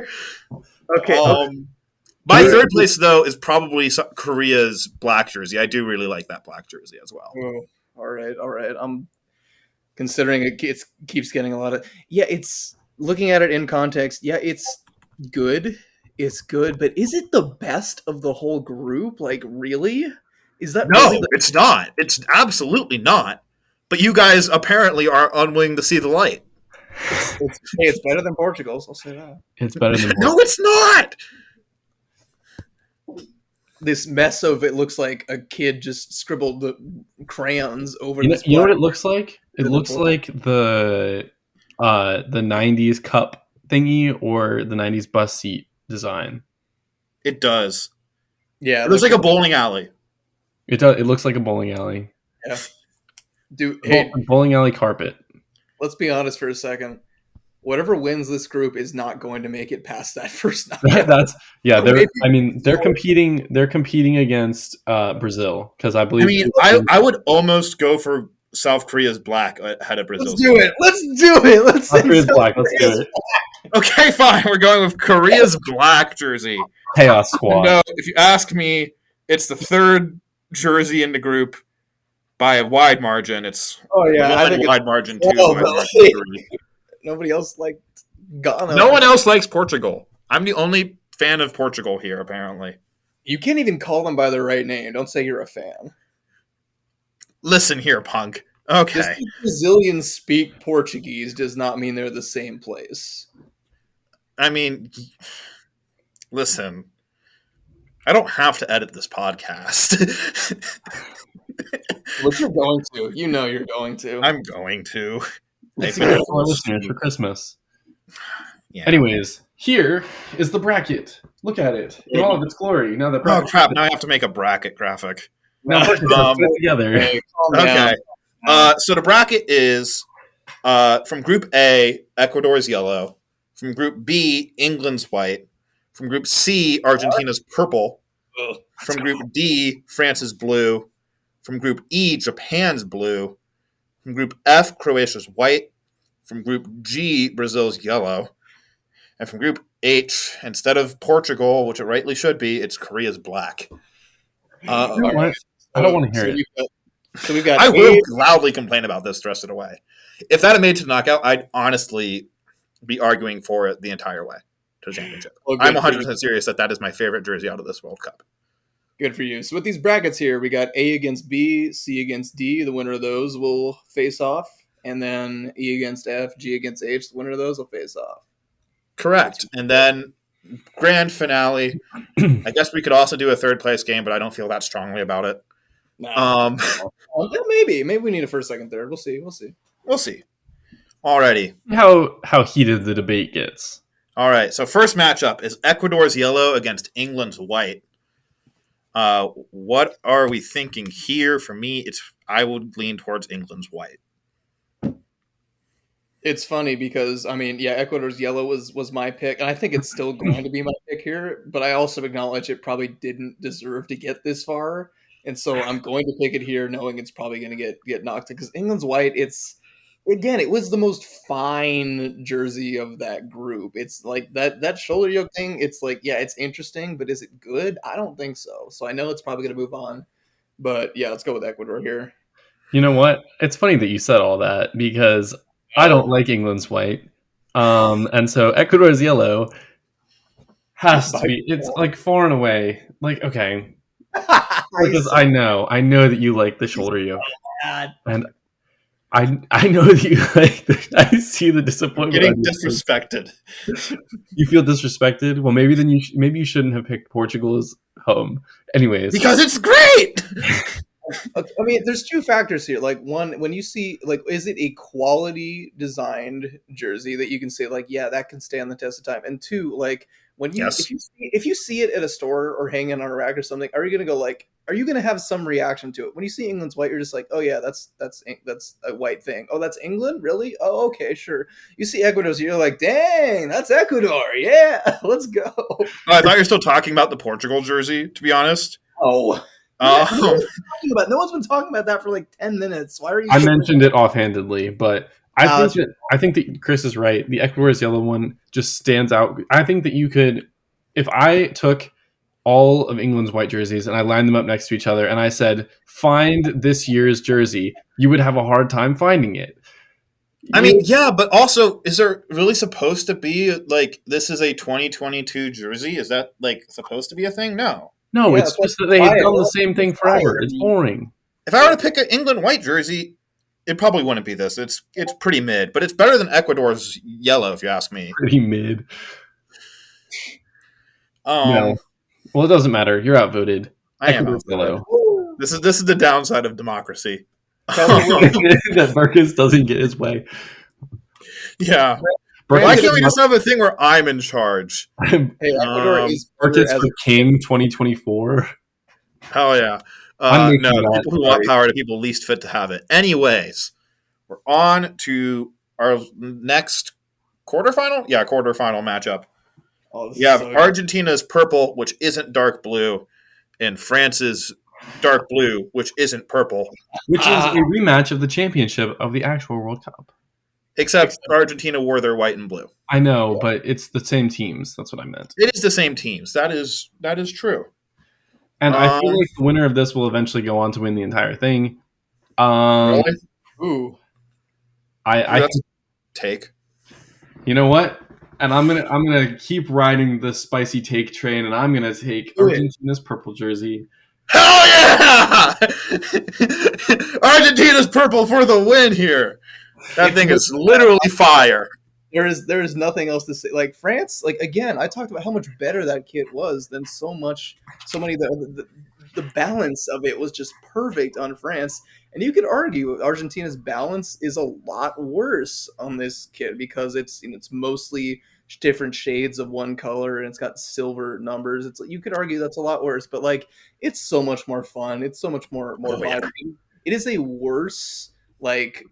Okay. My third place, though, is probably Korea's black jersey. I do really like that black jersey as well. Oh, all right. I'm considering it keeps getting a lot of... Yeah, it's... Looking at it in context, yeah, it's good. It's good, but is it the best of the whole group? Like, really? Is that No, really it's not. It's absolutely not. But you guys apparently are unwilling to see the light. It's better than Portugal's, I'll say that. It's better than No, it's not! This mess of it looks like a kid just scribbled the crayons over you this. You know what it looks like? It looks like the 90s cup thingy or the 90s bus seat design. It does. Yeah. It looks like a bowling alley. It does. It looks like a bowling alley. Yeah. Dude, hey, bowling alley carpet. let's be honest for a second. whatever wins this group is not going to make it past that first knockout. They're competing. They're competing against Brazil because I I believe. mean, I would almost go for South Korea's black ahead of Brazil's. Let's do it. Let's South Korea's black. Let's do it. Okay, fine. We're going with Korea's black jersey. Chaos Squad. No, if you ask me, it's the third jersey in the group by a wide margin. It's wide margin, 2 wide margin, 3. Nobody else liked Ghana. No one else likes Portugal. I'm the only fan of Portugal here, apparently. You can't even call them by their right name. Don't say you're a fan. Listen here, punk. Okay. Just because Brazilians speak Portuguese does not mean they're the same place. I mean, listen. I don't have to edit this podcast. Look, you're going to. You know you're going to. I'm going to. It's our listeners for Christmas. Yeah. Anyways, here is the bracket. Look at it in all of its glory. Now that oh crap! Now I have to make a bracket graphic. Now put it together. Okay. So the bracket is from Group A, Ecuador's yellow. From Group B, England's white. From Group C, Argentina's purple. From Group D, France's blue. From Group E, Japan's blue. From Group F, Croatia's white. From Group G, Brazil's yellow. And from Group H, instead of Portugal, which it rightly should be, it's Korea's black. I don't want to hear it. So we've got. I will loudly complain about this the rest of the way. If that had made it to knockout, I'd honestly be arguing for it the entire way to the championship. I'm 100% serious that is my favorite jersey out of this World Cup. Good for you. So with these brackets here, we got A against B, C against D. The winner of those will face off. And then E against F, G against H. The winner of those will face off. Correct. And then grand finale. I guess we could also do a third place game, but I don't feel that strongly about it. No. Maybe we need a first, second, third. We'll see. Alrighty. How heated the debate gets. All right. So first matchup is Ecuador's yellow against England's white. What are we thinking here? For me, I would lean towards England's white. It's funny because, Ecuador's yellow was my pick, and I think it's still going to be my pick here, but I also acknowledge it probably didn't deserve to get this far, and so I'm going to pick it here knowing it's probably going to get knocked in, because England's white, it was the most fine jersey of that group. It's like that shoulder yoke thing, it's like, yeah, it's interesting, but is it good? I don't think so. So I know it's probably going to move on, but yeah, let's go with Ecuador here. You know what? It's funny that you said all that, because I don't like England's white. And so Ecuador's yellow has to be, it's like far and away. Like, okay. Because I know that you like the shoulder yoke. And I know that you like I see the disappointment. Getting disrespected. You feel disrespected? Well, maybe you shouldn't have picked Portugal as home. Anyways. Because it's great! I mean, there's two factors here. Like, one, when you see, like, is it a quality designed jersey that you can say, like, yeah, that can stand the test of time? And two, like, when you if you see it at a store or hanging on a rack or something, are you gonna go like, are you gonna have some reaction to it? When you see England's white, you're just like, oh yeah, that's a white thing. Oh, that's England, really? Oh, okay, sure. You see Ecuador's, you're like, dang, that's Ecuador, yeah, let's go. Oh, I thought you're still talking about the Portugal jersey. To be honest. Oh. Yeah, no one's been talking about that for like 10 minutes. Why are you? I mentioned it offhandedly, but I think that Chris is right. The Ecuador's yellow one just stands out. I think that you could, if I took all of England's white jerseys and I lined them up next to each other and I said, find this year's jersey, you would have a hard time finding it. I mean, yeah, but also, is there really supposed to be, like, this is a 2022 jersey? Is that, like, supposed to be a thing? No. No, yeah, it's just that they have done the same thing forever. It's boring. If I were to pick an England white jersey, it probably wouldn't be this. It's pretty mid, but it's better than Ecuador's yellow, if you ask me. Pretty mid. No. Well, it doesn't matter. You're outvoted. I am outvoted. This is the downside of democracy. That Burkus doesn't get his way. Yeah. Why can't we just have a thing where I'm in charge? Hey, Ecuador is Burkus for King 2024. Hell yeah. No, people who want power to people least fit to have it. Anyways, we're on to our next quarterfinal. Yeah, quarterfinal matchup. Oh, this You is have so Argentina's purple, which isn't dark blue, and France's dark blue, which isn't purple. Which is a rematch of the championship of the actual World Cup. Except Argentina wore their white and blue. I know, but it's the same teams. That's what I meant. It is the same teams. That is true. And I feel like the winner of this will eventually go on to win the entire thing. Really? Ooh. I That's a take. You know what? And I'm gonna keep riding the spicy take train, and I'm gonna take Argentina's purple jersey. Hell yeah! Argentina's purple for the win here. That thing is literally fire. There is nothing else to say. Like France, like again, I talked about how much better that kit was than so many the balance of it was just perfect on France. And you could argue Argentina's balance is a lot worse on this kit because it's mostly different shades of one color and it's got silver numbers. It's you could argue that's a lot worse, but like it's so much more fun. It's so much more vibrant. It is a worse like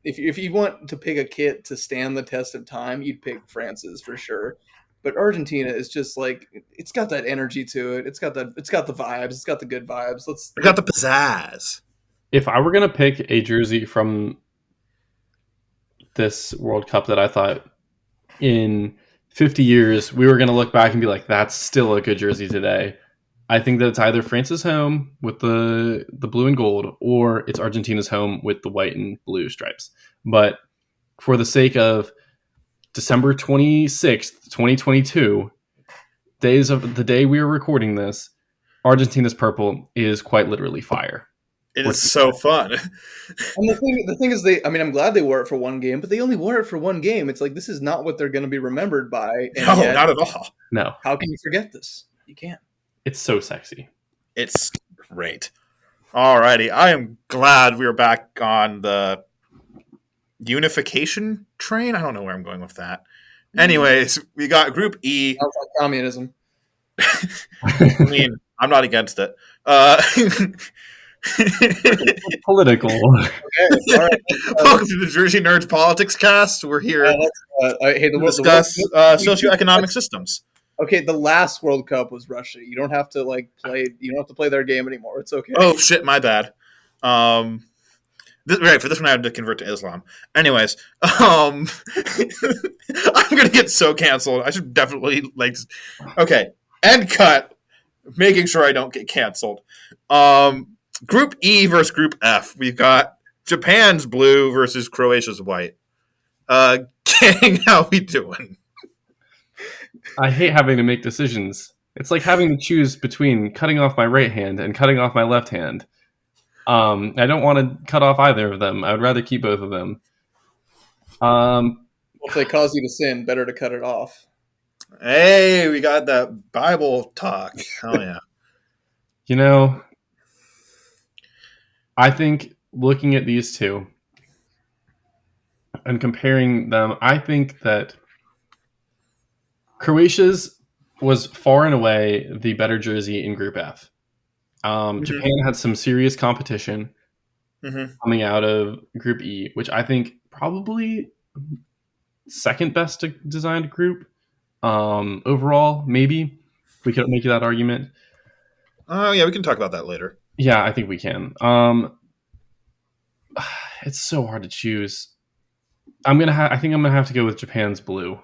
if you want to pick a kit to stand the test of time, you'd pick France's for sure. But Argentina is just like it's got that energy to it. It's got the vibes. It's got the good vibes. It got the pizzazz. If I were gonna pick a jersey from this World Cup that I thought in 50 years we were gonna look back and be like, that's still a good jersey today, I think that it's either France's home with the blue and gold, or it's Argentina's home with the white and blue stripes. But for the sake of December 26th, 2022, days of the day we are recording this, Argentina's purple is quite literally fire. It is so fun. And the thing is, I'm glad they wore it for one game, but they only wore it for one game. It's like this is not what they're going to be remembered by. And no, yet, not at all. No. How can you forget this? You can't. It's so sexy. It's great. Alrighty. I am glad we're back on the unification train. I don't know where I'm going with that. Anyways, we got Group E. Sounds like communism. I mean, I'm not against it. Political. Okay, all right. Welcome to the Jersey Nerds Politics Cast. We're here to discuss socioeconomic systems. Okay, the last World Cup was Russia. You don't have to play. You don't have to play their game anymore. It's okay. Oh shit, my bad. For this one I had to convert to Islam. Anyways, I'm gonna get so canceled. I should definitely Okay, end cut. Making sure I don't get canceled. Group E versus Group F. We've got Japan's blue versus Croatia's white. Gang, how we doing? I hate having to make decisions. It's like having to choose between cutting off my right hand and cutting off my left hand. I don't want to cut off either of them. I would rather keep both of them. If they cause you to sin, better to cut it off. Hey, we got that Bible talk. Hell yeah. You know, I think looking at these two and comparing them, I think that Croatia's was far and away the better jersey in Group F. Japan had some serious competition coming out of Group E, which I think probably second best designed group overall. Maybe we could make that argument. Oh yeah, we can talk about that later. Yeah, I think we can. It's so hard to choose. I think I'm gonna have to go with Japan's blue.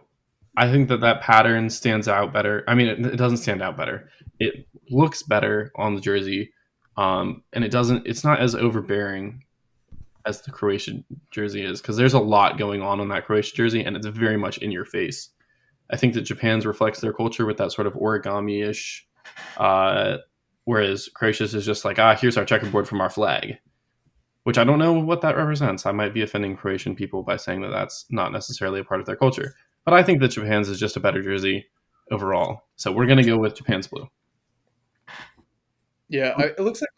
I think that pattern stands out better. I mean, it doesn't stand out better. It looks better on the jersey, and it's not as overbearing as the Croatian jersey is, because there's a lot going on that Croatian jersey, and it's very much in your face. I think that Japan's reflects their culture with that sort of origami-ish, whereas Croatia's is just like, here's our checkerboard from our flag, which I don't know what that represents. I might be offending Croatian people by saying that that's not necessarily a part of their culture. But I think that Japan's is just a better jersey overall. So we're going to go with Japan's blue. Yeah, it looks like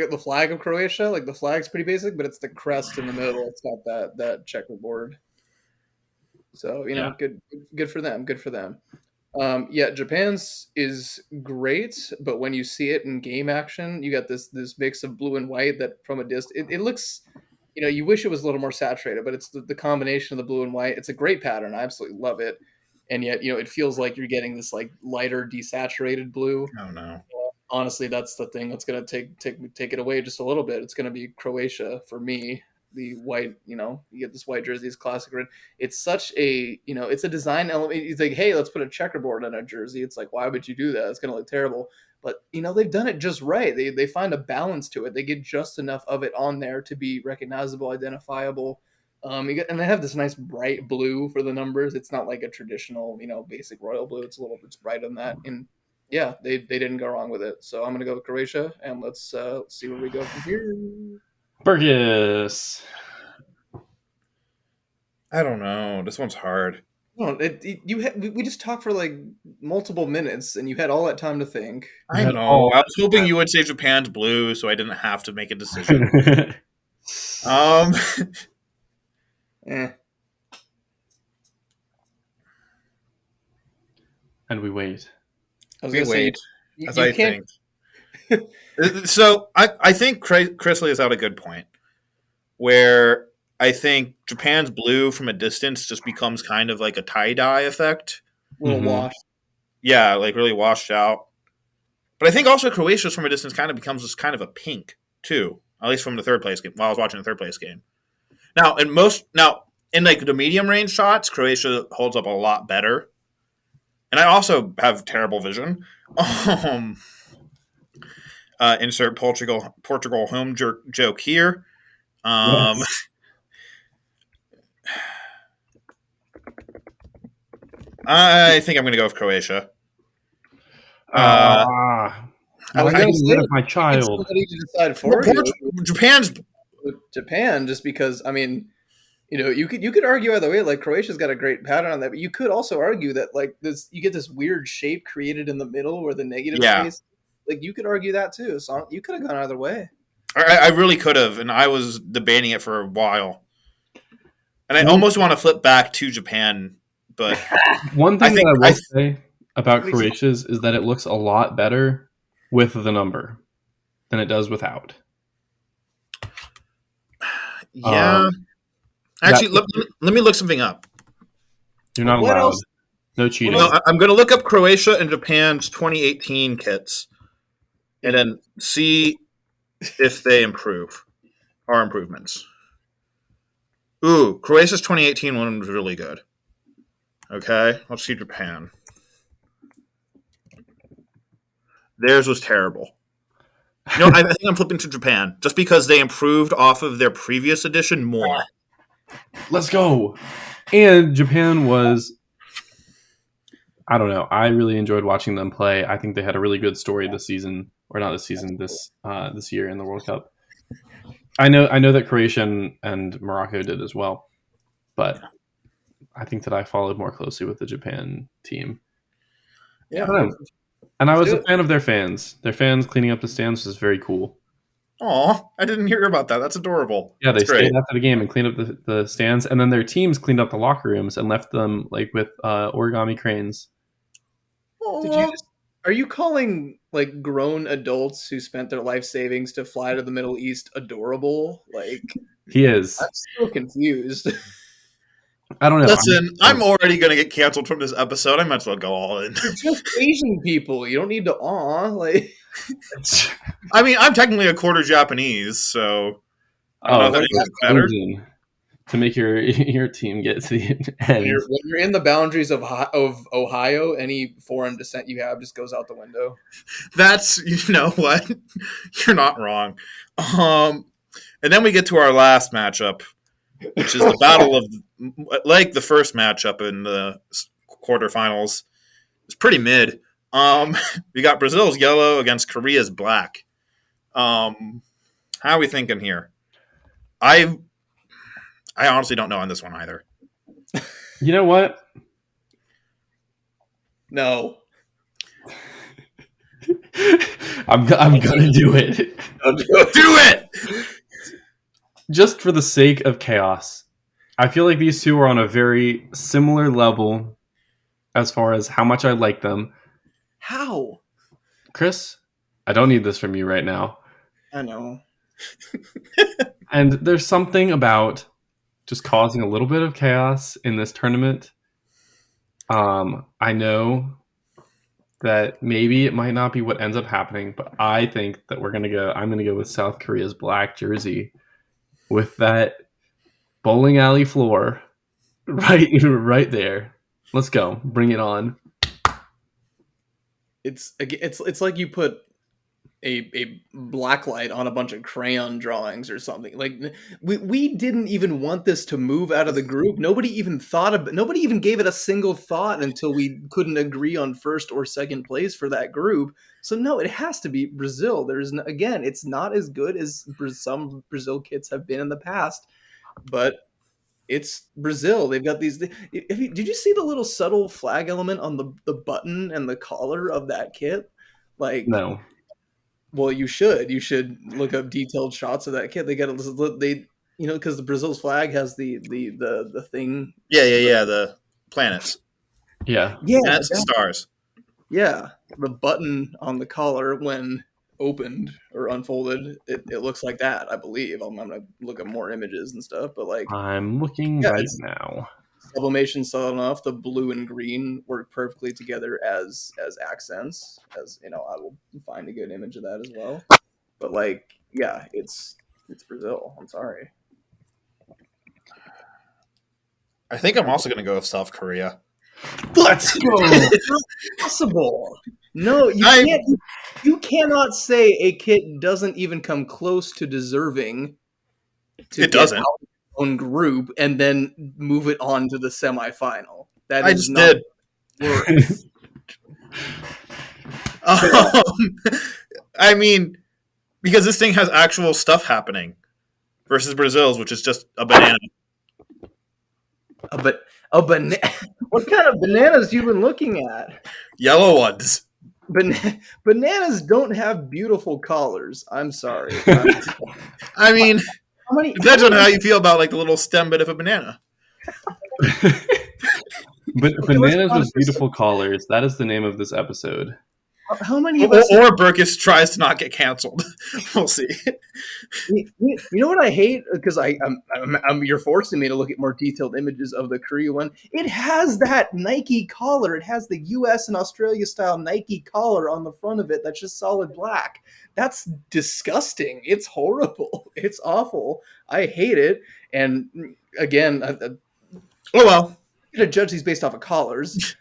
the flag of Croatia. Like the flag's pretty basic, but it's the crest in the middle. It's got that checkerboard. So good for them. Good for them. Japan's is great, but when you see it in game action, you got this mix of blue and white that from a distance it looks you wish it was a little more saturated, but it's the combination of the blue and white. It's a great pattern. I absolutely love it. And yet, it feels like you're getting this like lighter desaturated blue. Oh no. Honestly, that's the thing that's going to take it away just a little bit. It's going to be Croatia for me. The white, you get this white jersey, this classic red. It's such a, it's a design element. It's like, hey, let's put a checkerboard on a jersey. It's like, why would you do that? It's going to look terrible. But they've done it just right. They find a balance to it. They get just enough of it on there to be recognizable, identifiable. And they have this nice bright blue for the numbers. It's not like a traditional, basic royal blue. It's a little bit bright on that. And yeah, they didn't go wrong with it. So I'm gonna go with Croatia, and let's see where we go from here. Burkus. I don't know. This one's hard. No, we just talked for like multiple minutes, and you had all that time to think. I know. I was hoping you would say Japan's blue, so I didn't have to make a decision. And we wait. I was gonna say, as I think. So I think Chrisley is out a good point, where I think Japan's blue from a distance just becomes kind of like a tie-dye effect. A little washed. Yeah, like really washed out. But I think also Croatia's from a distance kind of becomes just kind of a pink too, at least from the third place game. While I was watching the third place game. Now in like the medium range shots, Croatia holds up a lot better. And I also have terrible vision. Insert Portugal home joke here. Yes. I think I'm going to go with Croatia. I was getting rid of my child. Somebody to decide for you. Japan, just because you could argue either way. Like Croatia's got a great pattern on that, but you could also argue that like this, you get this weird shape created in the middle where the negative space. Like you could argue that too. So you could have gone either way. I really could have, and I was debating it for a while. And I almost want to flip back to Japan, but one thing that I will say about Croatia's is that it looks a lot better with the number than it does without. Yeah. Actually, let me look something up. You're not allowed. No cheating. No, I'm going to look up Croatia and Japan's 2018 kits and then see if they improve or improvements. Ooh, Croatia's 2018 one was really good. Okay, let's see Japan. Theirs was terrible. I think I'm flipping to Japan just because they improved off of their previous edition more. Let's go. And Japan was, I don't know. I really enjoyed watching them play. I think they had a really good story this season, or not this season, this year in the World Cup. I know that Croatia and Morocco did as well, but I think that I followed more closely with the Japan team. Yeah, and I was a fan of their fans. Their fans cleaning up the stands was very cool. Aw, I didn't hear about that. That's adorable. Yeah, they stayed after the game and cleaned up the stands, and then their teams cleaned up the locker rooms and left them like with origami cranes. Are you calling like grown adults who spent their life savings to fly to the Middle East adorable? Like he is. I'm so confused. I don't know. Listen, I'm already going to get canceled from this episode. I might as well go all in. They're just Asian people. You don't need to like. I mean, I'm technically a quarter Japanese, so I don't know if that makes it better. To make your team get to the end. When you're in the boundaries of Ohio, any foreign descent you have just goes out the window. That's, you know what? You're not wrong. And then we get to our last matchup, which is the battle of, like the first matchup in the quarterfinals. It's pretty mid. We got Brazil's yellow against Korea's black. How are we thinking here? I honestly don't know on this one either. You know what? No. I'm gonna do it. Do it! Just for the sake of chaos. I feel like these two are on a very similar level as far as how much I like them. How? Chris, I don't need this from you right now. I know. And there's something about just causing a little bit of chaos in this tournament. I know that maybe it might not be what ends up happening, but I think that I'm gonna go with South Korea's black jersey with that bowling alley floor right there. Let's go. Bring it on. It's like you put a black light on a bunch of crayon drawings or something. Like we didn't even want this to move out of the group. Nobody even gave it a single thought until we couldn't agree on first or second place for that group. So no, it has to be Brazil. Again, it's not as good as some Brazil kits have been in the past, but it's Brazil. They've got these. Did you see the little subtle flag element on the button and the collar of that kit? Like, No. well, you should. You should look up detailed shots of that kit. Because the Brazil's flag has the thing. Yeah. The planets. Yeah. Planets and stars. Yeah, the button on the collar when opened or unfolded, it looks like that. I believe. I'm gonna look up more images and stuff, but like I'm looking right now. Sublimation subtle enough. The blue and green work perfectly together as accents. As I will find a good image of that as well. But like, yeah, it's Brazil. I'm sorry. I think I'm also going to go with South Korea. Let's go. It's not possible. No, you can't. You cannot say a kit doesn't even come close to deserving. It doesn't. Out of its own group and then move it on to the semifinal. That I is just not did. I mean, because this thing has actual stuff happening versus Brazil's, which is just a banana. But a banana. What kind of bananas you been looking at? Yellow ones. Bananas don't have beautiful collars. I'm sorry. I mean, depends on how you feel about like the little stem bit of a banana. But bananas with beautiful collars. That is the name of this episode. How many? Or Burkus tries to not get canceled. We'll see. You know what I hate? Because you're forcing me to look at more detailed images of the Korea one. It has that Nike collar. It has the U.S. and Australia style Nike collar on the front of it. That's just solid black. That's disgusting. It's horrible. It's awful. I hate it. And again, oh well. I'm going to judge these based off of collars.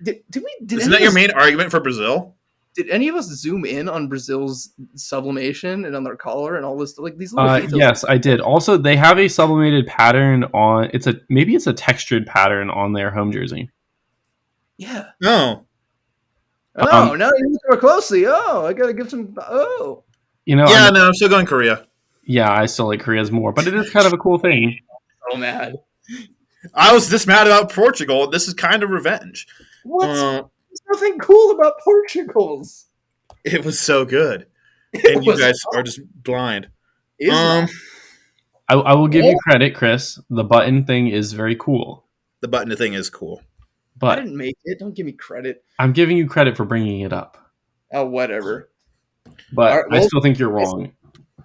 Isn't that your main argument for Brazil? Did any of us zoom in on Brazil's sublimation and on their collar and all this? Like these little details? Yes, I did. Also, they have a sublimated pattern on. Maybe it's a textured pattern on their home jersey. Yeah. No. Oh, now you look more closely. Oh, I gotta give some. Oh. No, I'm still going Korea. Yeah, I still like Korea's more, but it is kind of a cool thing. So mad. I was this mad about Portugal. This is kind of revenge. What? There's nothing cool about Portugal's. It was so good. And you guys are just blind. I will give you credit, Chris. The button thing is very cool. The button thing is cool. But I didn't make it. Don't give me credit. I'm giving you credit for bringing it up. Oh, whatever. But I still think you're wrong.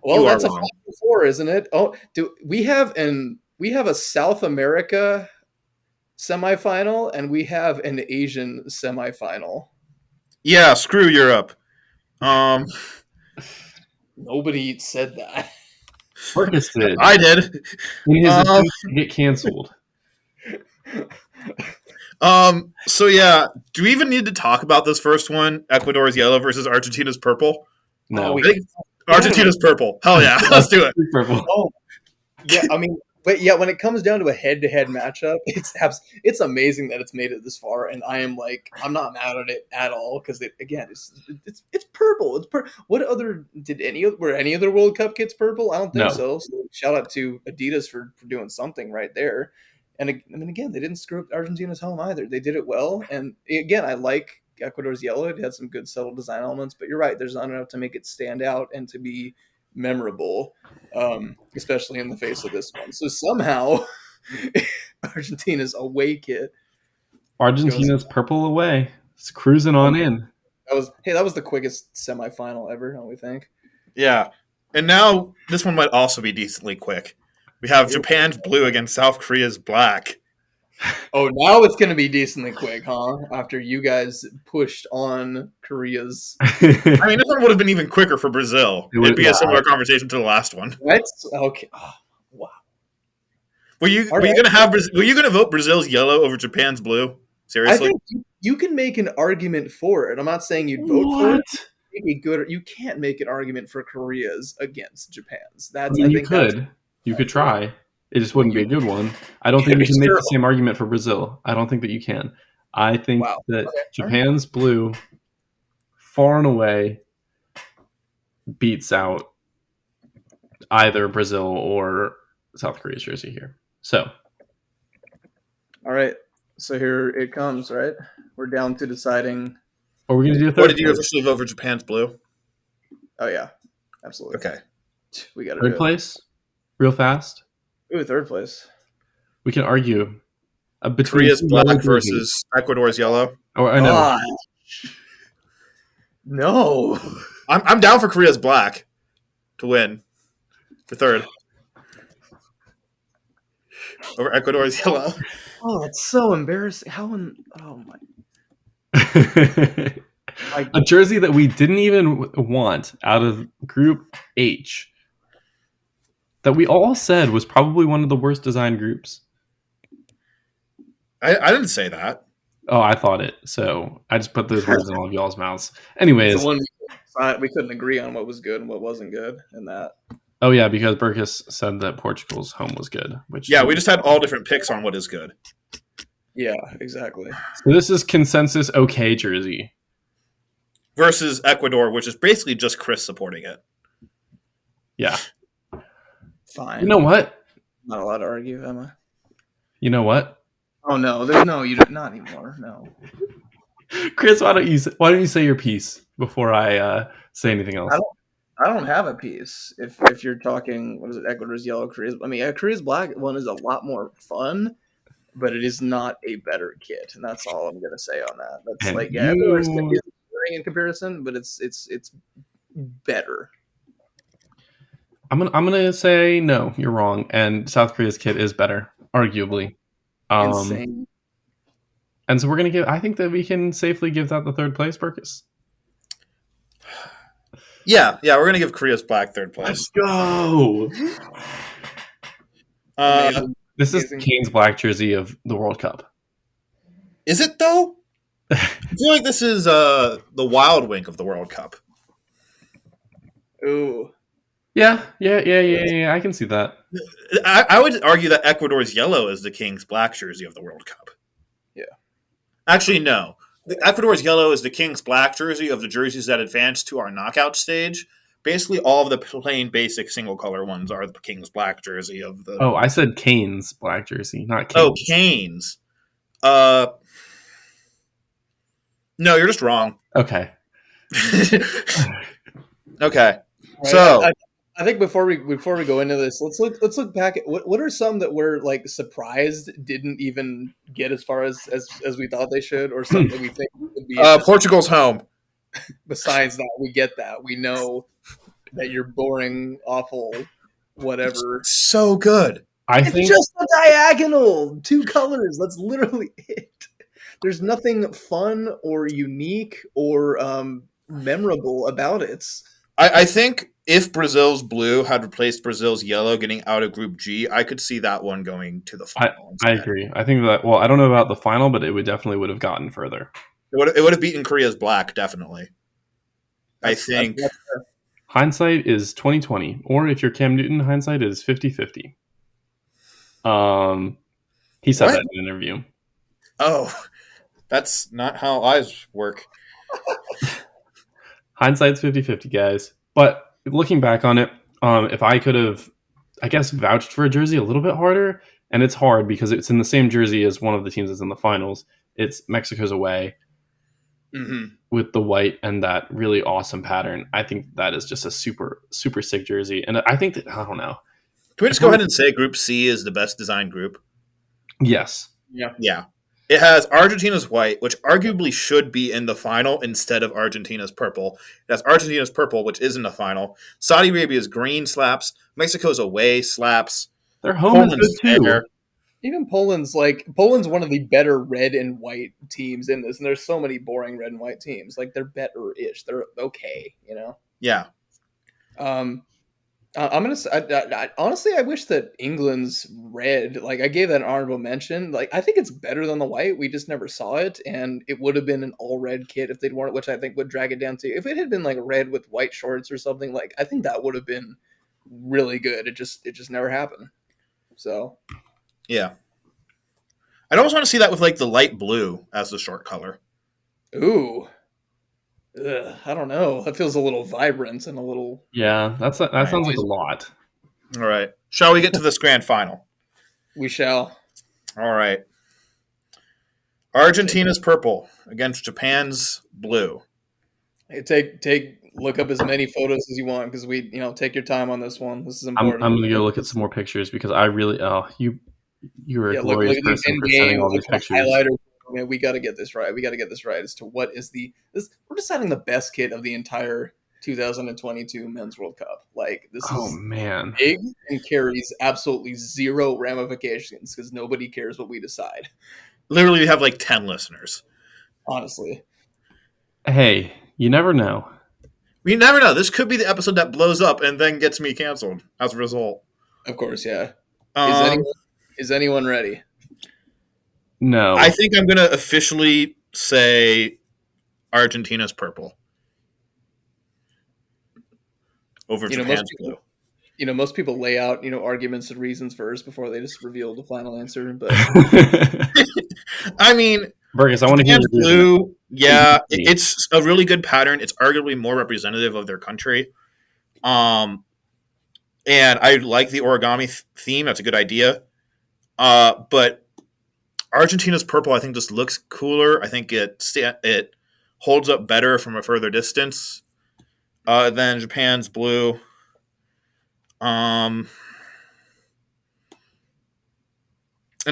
Well, that's a 5-4, isn't it? Oh, we have a South America semifinal and we have an Asian semifinal. Yeah, screw Europe. Nobody said that. Burkus did. I did. In his attempt to get canceled. So yeah, do we even need to talk about this first one? Ecuador's yellow versus Argentina's purple? No. Argentina's purple. Hell yeah, let's do it. Purple. Oh, yeah, I mean, but yeah, when it comes down to a head-to-head matchup, it's amazing that it's made it this far, and I'm not mad at it at all because it's purple. Were any other World Cup kits purple? I don't think so. So shout out to Adidas for doing something right there. And I mean, again, they didn't screw up Argentina's home either. They did it well. And again, I like Ecuador's yellow. It had some good subtle design elements, but you're right. There's not enough to make it stand out and to be memorable, especially in the face of this one. So somehow, Argentina's away kit. Argentina's purple away. It's cruising on in. That was the quickest semifinal ever, don't we think? Yeah. And now this one might also be decently quick. We have Japan's blue against South Korea's black. Oh, now it's going to be decently quick, huh? After you guys pushed on Korea's. I mean, this one would have been even quicker for Brazil. It'd be a similar conversation to the last one. What? Okay. Oh, wow. Were you going to vote Brazil's yellow over Japan's blue? Seriously? I think you can make an argument for it. I'm not saying you'd vote for it. You can't make an argument for Korea's against Japan's. You could try. It just wouldn't be a good one. I don't think you can make the same argument for Brazil. I don't think that you can. I think that Japan's blue far and away beats out either Brazil or South Korea's jersey here. So, all right. So here it comes, right? We're down to deciding. Are we going to do a third? What did you officially vote for Japan's blue? Oh, yeah. Absolutely. Okay. We got third place? Real fast? Ooh, third place. We can argue between Korea's black versus Ecuador's yellow. Oh, I know. No. I'm down for Korea's black to win for third over Ecuador's yellow. Oh, that's so embarrassing. Oh my. A jersey that we didn't even want out of Group H that we all said was probably one of the worst designed groups. I didn't say that. Oh, I thought it. So I just put those words in all of y'all's mouths. Anyways. We couldn't agree on what was good and what wasn't good in that. Oh, yeah, because Burkus said that Portugal's home was good. We just had all different picks on what is good. Yeah, exactly. So this is consensus okay jersey. Versus Ecuador, which is basically just Chris supporting it. Yeah. Fine. You know what? Not allowed to argue, am I? You know what? Oh no, there's no. You don't, not anymore. No. Chris, why don't you say your piece before I say anything else? I don't have a piece. If you're talking, what is it? Ecuador's yellow, Korea's. I mean, Korea's black one is a lot more fun, but it is not a better kit, and that's all I'm gonna say on that. That's Ecuador's kit is in comparison, but it's better. I'm gonna say no, you're wrong, and South Korea's kit is better, arguably. Insane. And so we're gonna I think that we can safely give that the third place, Burkus. Yeah, we're gonna give Korea's black third place. Let's go. This is Kane's black jersey of the World Cup. Is it though? I feel like this is the Wild Wink of the World Cup. Ooh. Yeah. I can see that. I would argue that Ecuador's yellow is the King's black jersey of the World Cup. Yeah. Actually, no. Ecuador's yellow is the King's black jersey of the jerseys that advance to our knockout stage. Basically, all of the plain, basic, single-color ones are the King's black jersey of the... Oh, I said Kane's black jersey, not Kane's. Oh, Kane's. No, you're just wrong. Okay. Okay. Right. So... I think before we go into this, let's look back at what are some that we're like surprised didn't even get as far as we thought they should, or something that we think would be Portugal's home. Besides that, we get that. We know that you're boring, awful, whatever. It's so good. It's just a diagonal, 2 colors. That's literally it. There's nothing fun or unique or memorable about it. I think if Brazil's blue had replaced Brazil's yellow getting out of Group G, I could see that one going to the final. I agree. I think that, well, I don't know about the final, but it would have gotten further. It would have beaten Korea's black, definitely. I think. Hindsight is 20/20, or if you're Cam Newton, hindsight is 50/50. He said that in an interview. Oh, that's not how eyes work. Hindsight's 50/50, guys. But looking back on it, if I could have, I guess, vouched for a jersey a little bit harder, and it's hard because it's in the same jersey as one of the teams that's in the finals. It's Mexico's away with the white and that really awesome pattern. I think that is just a super, super sick jersey. And I think that, I don't know. Can we just go ahead and say Group C is the best designed group? Yes. Yeah. It has Argentina's white, which arguably should be in the final instead of Argentina's purple. It has Argentina's purple, which is in the final. Saudi Arabia's green slaps. Mexico's away slaps. Their home is good Poland's too. fair. Even Poland's one of the better red and white teams in this, and there's so many boring red and white teams. Like they're better-ish. They're okay, you know. Yeah. I'm gonna say, honestly, I wish that England's red, like I gave that an honorable mention. Like I think it's better than the white. We just never saw it, and it would have been an all red kit if they'd worn it, which I think would drag it down to. If it had been like red with white shorts or something, like I think that would have been really good. It just never happened. So Yeah. I'd almost want to see that with like the light blue as the short color. ooh, I don't know. That feels a little vibrant and a little. Yeah, that sounds like a lot. All right. Shall we get to this grand final? We shall. All right. Argentina's purple against Japan's blue. Hey, look up as many photos as you want because take your time on this one. This is I'm important. gonna go look at some more pictures because I really you were a Yeah, glorious look at person the for in-game, sending all look these at the pictures. highlighter. Man, we got to get this right. We got to get this right as to what is this. We're deciding the best kit of the entire 2022 Men's World Cup. Like this Oh is man, big and carries absolutely zero ramifications because nobody cares what we decide. Literally, we have like 10 listeners. Honestly, hey, you never know. We never know. This could be the episode that blows up and then gets me canceled as a result. of course, yeah. Um, Is anyone ready? No, I think I'm going to officially say Argentina's purple over Japan's blue. Most people lay out arguments and reasons first before they just reveal the final answer. But I mean, Burkus, I want to hear Japan's your blue. Yeah, Me. it's a really good pattern. It's arguably more representative of their country. And I like the origami theme. That's a good idea. But Argentina's purple, I think, just looks cooler. I think it holds up better from a further distance than Japan's blue. And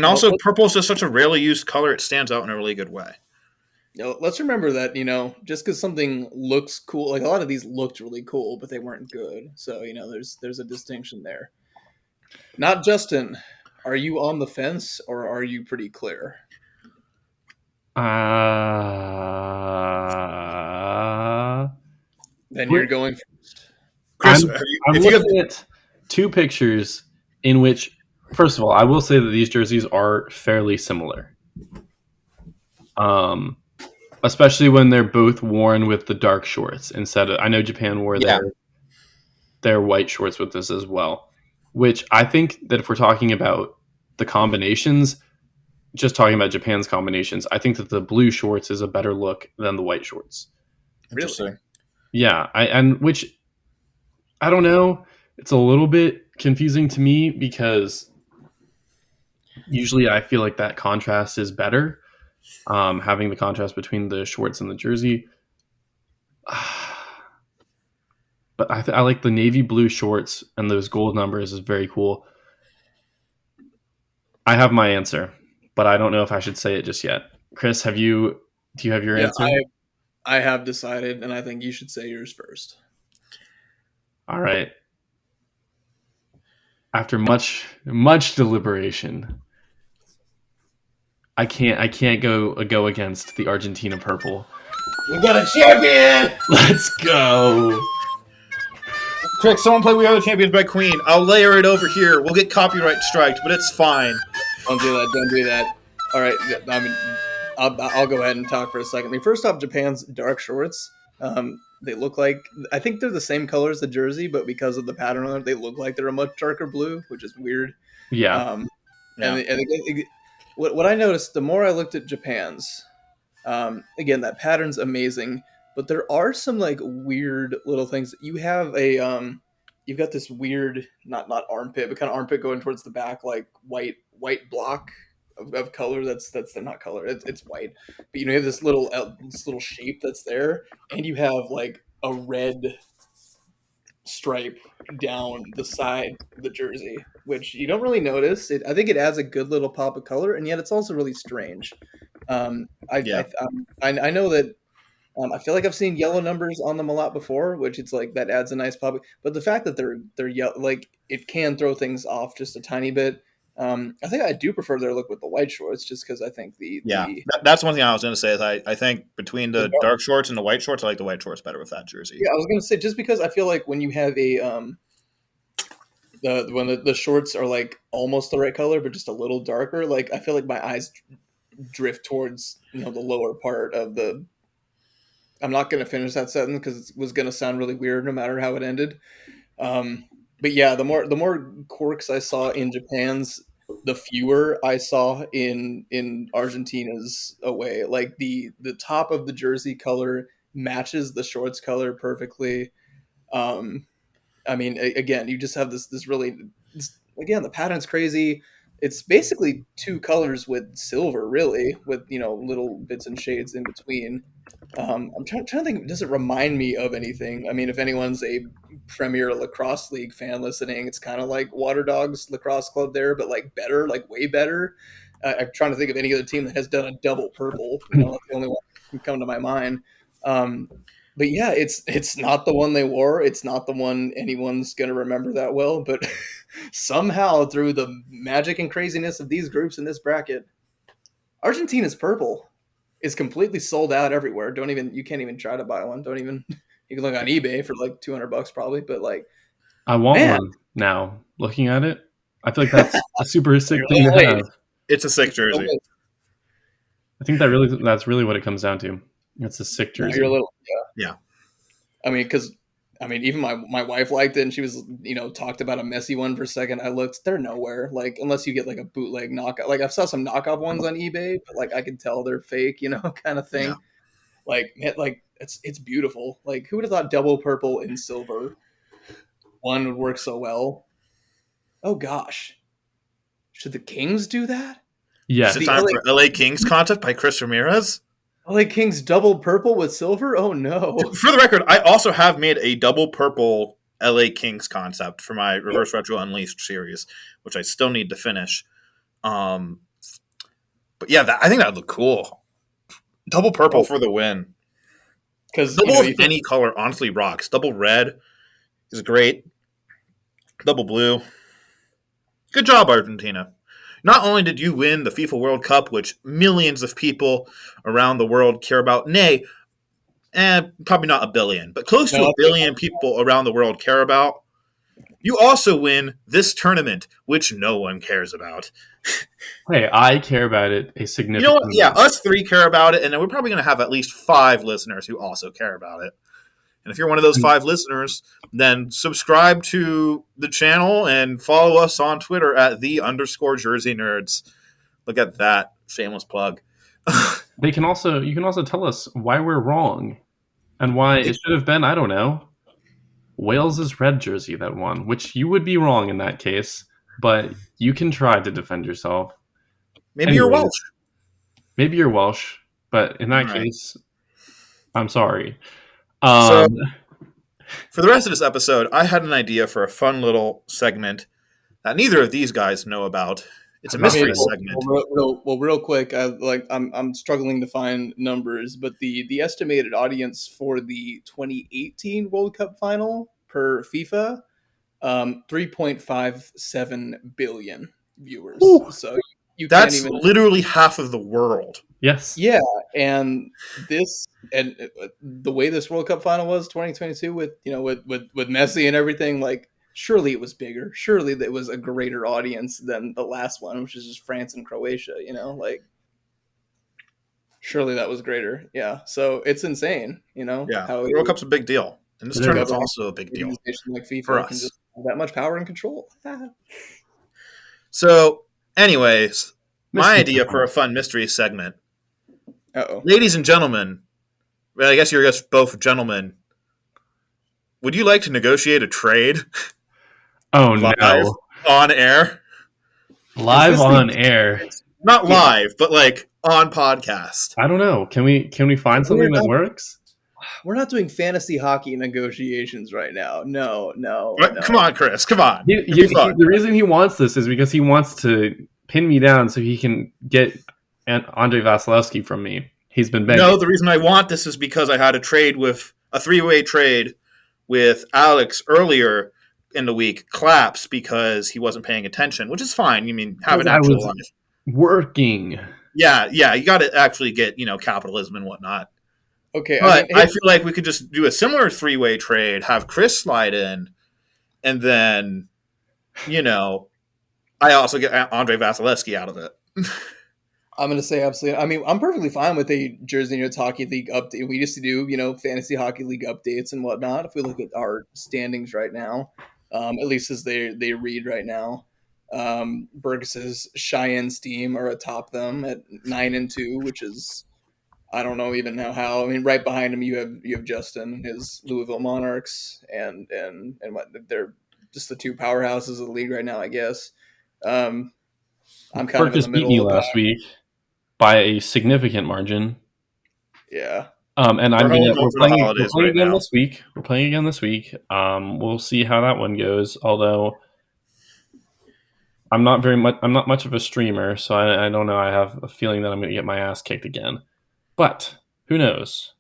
also, purple is just such a rarely used color; it stands out in a really good way. Let's remember that just because something looks cool, like a lot of these looked really cool, but they weren't good. So there's a distinction there. Not Justin. Are you on the fence or are you pretty clear? Then you're going first. Chris, I'm looking at two pictures in which, first of all, I will say that these jerseys are fairly similar. Especially when they're both worn with the dark shorts instead of. I know Japan wore their white shorts with this as well, which I think that if we're talking about the combinations, just talking about Japan's combinations, I think that the blue shorts is a better look than the white shorts. Interesting. Yeah, which I don't know. It's a little bit confusing to me because usually I feel like that contrast is better. Having the contrast between the shorts and the jersey. But I like the navy blue shorts and those gold numbers is very cool. I have my answer, but I don't know if I should say it just yet. Chris, do you have your answer? I have decided, and I think you should say yours first. All right. After much deliberation, I can't go against the Argentina purple. We got a champion! Let's go. Quick, someone play We Are the Champions by Queen. I'll layer it over here. We'll get copyright striked, but it's fine. Don't do that. All right, I mean, I'll go ahead and talk for a second. I mean, first off, Japan's dark shorts. They look like, I think they're the same color as the jersey, but because of the pattern on them, they look like they're a much darker blue, which is weird. Yeah. And what I noticed, the more I looked at Japan's, again, that pattern's amazing, but there are some like weird little things. You have you've got this weird, not armpit, but kind of armpit going towards the back, like white block of color. That's not color. It's white, but you have this little shape that's there, and you have like a red stripe down the side of the jersey, which you don't really notice. I think it adds a good little pop of color, and yet it's also really strange. Yeah. I know that I feel like I've seen yellow numbers on them a lot before, which it's like that adds a nice pop. But the fact that they're yellow, like it can throw things off just a tiny bit. I think I do prefer their look with the white shorts, just because I think that's one thing I was going to say. Is I think between the the dark shorts and the white shorts, I like the white shorts better with that jersey. Yeah, I was going to say just because I feel like when you have the shorts are like almost the right color but just a little darker, like I feel like my eyes drift towards the lower part of the. I'm not going to finish that sentence because it was going to sound really weird no matter how it ended. But yeah, the more quirks I saw in Japan's, the fewer I saw in Argentina's away. Like the top of the jersey color matches the shorts color perfectly. I mean, again, you just have this really, again, the pattern's crazy. It's basically two colors with silver, really, with little bits and shades in between. I'm trying to think. Does it remind me of anything? I mean, if anyone's a Premier Lacrosse League fan listening, it's kind of like Water Dogs Lacrosse Club there, but like better, like way better. I'm trying to think of any other team that has done a double purple. That's the only one that can come to my mind. But yeah, it's not the one they wore. It's not the one anyone's going to remember that well. But somehow, through the magic and craziness of these groups in this bracket, Argentina's purple is completely sold out everywhere. You can't even try to buy one. You can look on eBay for like $200 probably. But like, I want one now. Looking at it, I feel like that's a super sick thing to have. It's a sick jersey. I think that's really what it comes down to. It's a sick jersey. Yeah. I mean, because even my wife liked it, and she was talked about a messy one for a second. I looked, they're nowhere. Like unless you get like a bootleg knockoff. Like I saw some knockoff ones on eBay, but like I could tell they're fake, kind of thing. Yeah. Like it's beautiful. Like who would have thought double purple and silver one would work so well? Oh gosh, should the Kings do that? Yeah. Is it time for LA Kings concept by Chris Ramirez? LA Kings double purple with silver? Oh no. For the record, I also have made a double purple LA Kings concept for my Reverse Retro Unleashed series, which I still need to finish. But yeah, I think that would look cool. Double purple for the win. Because double of any color honestly rocks. Double red is great. Double blue. Good job, Argentina. Not only did you win the FIFA World Cup, which millions of people around the world care about, probably not a billion, but close to a billion people around the world care about, you also win this tournament, which no one cares about. Hey, I care about it a significant You know what? Yeah, us three care about it, and then we're probably going to have at least 5 listeners who also care about it. And if you're one of those 5 listeners, then subscribe to the channel and follow us on Twitter at @the_Jersey Nerds. Look at that shameless plug. You can also tell us why we're wrong and why it should have been, I don't know, Wales's red jersey that won, which you would be wrong in that case, but you can try to defend yourself. Maybe you're Welsh. Maybe you're Welsh, but in that case, I'm sorry. So, for the rest of this episode, I had an idea for a fun little segment that neither of these guys know about. It's a mystery segment. Real quick, I'm struggling to find numbers, but the estimated audience for the 2018 World Cup final per FIFA, 3.57 billion viewers. Ooh. So that's literally half of the world. Yes. Yeah, and the way this World Cup final was 2022 with Messi and everything, like surely it was bigger. Surely it was a greater audience than the last one, which is just France and Croatia, like surely that was greater. Yeah. So it's insane, Yeah. How World Cup's a big deal. And this tournament's also a big deal. Like FIFA for us. Can just have that much power and control. So, anyways, my idea for a fun mystery segment. Uh-oh. Ladies and gentlemen, well, I guess you're just both gentlemen. Would you like to negotiate a trade? Oh, no. On air? Live on air. Not live, but like on podcast. I don't know. Can we find something that works? we're not doing fantasy hockey negotiations right now. No. Come on, Chris. Come on. The reason he wants this is because he wants to pin me down so he can get Andrei Vasilevsky from me. He's been begging. No, the reason I want this is because I had a 3-way trade with Alex earlier in the week collapse because he wasn't paying attention, which is fine. You mean have an actual life. Working. Yeah, you got to actually get capitalism and whatnot. Okay, but I feel like we could just do a similar 3-way trade, have Chris slide in, and then I also get Andrei Vasilevsky out of it. I'm going to say absolutely. I mean, I'm perfectly fine with a Jersey Nerds Hockey League update. We used to do, fantasy hockey league updates and whatnot. If we look at our standings right now, at least as they read right now, Burkus's Cheyenne's team are atop them at 9-2, which is, I don't know even now how. I mean, right behind him you have Justin, his Louisville Monarchs, and what they're just the two powerhouses of the league right now, I guess. I'm kind of in the middle beat me last week by a significant margin. Yeah. And we're playing again this week. We're playing again this week. We'll see how that one goes. Although I'm not much of a streamer, so I don't know. I have a feeling that I'm going to get my ass kicked again. But who knows?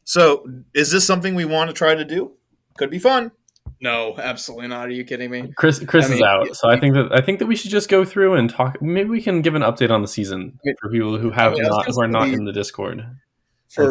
So, is this something we want to try to do? Could be fun. No, absolutely not. Are you kidding me? Chris is out, so I think that we should just go through and talk. Maybe we can give an update on the season for people who are not in the Discord. I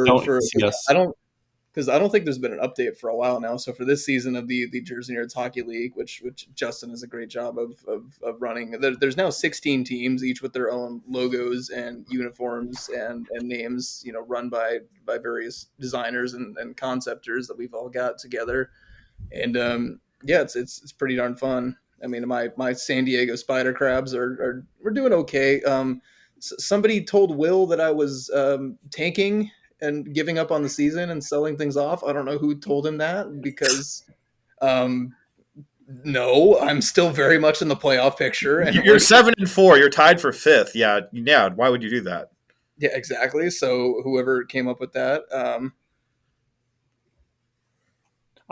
don't think there's been an update for a while now. So for this season of the Jersey Nerds Hockey League, which Justin does a great job of running, there's now 16 teams, each with their own logos and uniforms and names, run by various designers and conceptors that we've all got together. And it's pretty darn fun. I mean, my San Diego Spider Crabs we're doing okay. Somebody told Will that I was tanking and giving up on the season and selling things off. I don't know who told him that because, no, I'm still very much in the playoff picture. And you're 7-4. You're tied for 5th. Yeah. Why would you do that? Yeah, exactly. So whoever came up with that,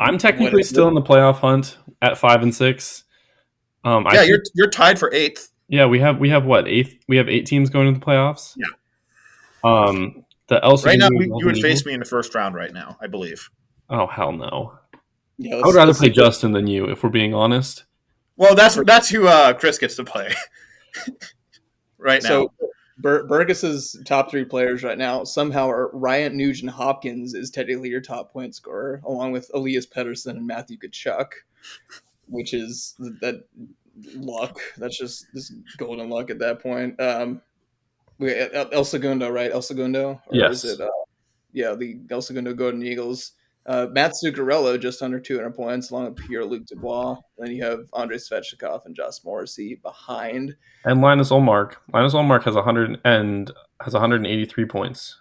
I'm technically still in the playoff hunt at 5-6. You're tied for 8th. Yeah, we have what 8th? We have 8 teams going into the playoffs. Yeah. Right now, you would face me in the first round right now, I believe. Oh, hell no. Yeah, I would rather play Justin than you, if we're being honest. Well, that's who Chris gets to play right now. So Burkus's top 3 players right now somehow are Ryan Nugent Hopkins is technically your top point scorer, along with Elias Pettersson and Matthew Tkachuk, which is that luck. That's just golden luck at that point. El Segundo, right? El Segundo? Or yes. Is it, the El Segundo Golden Eagles. Matt Zuccarello just under 200 points, along with Pierre-Luc Dubois. Then you have Andrei Svechnikov and Josh Morrissey behind. And Linus Ullmark. Linus Ullmark has 183 points.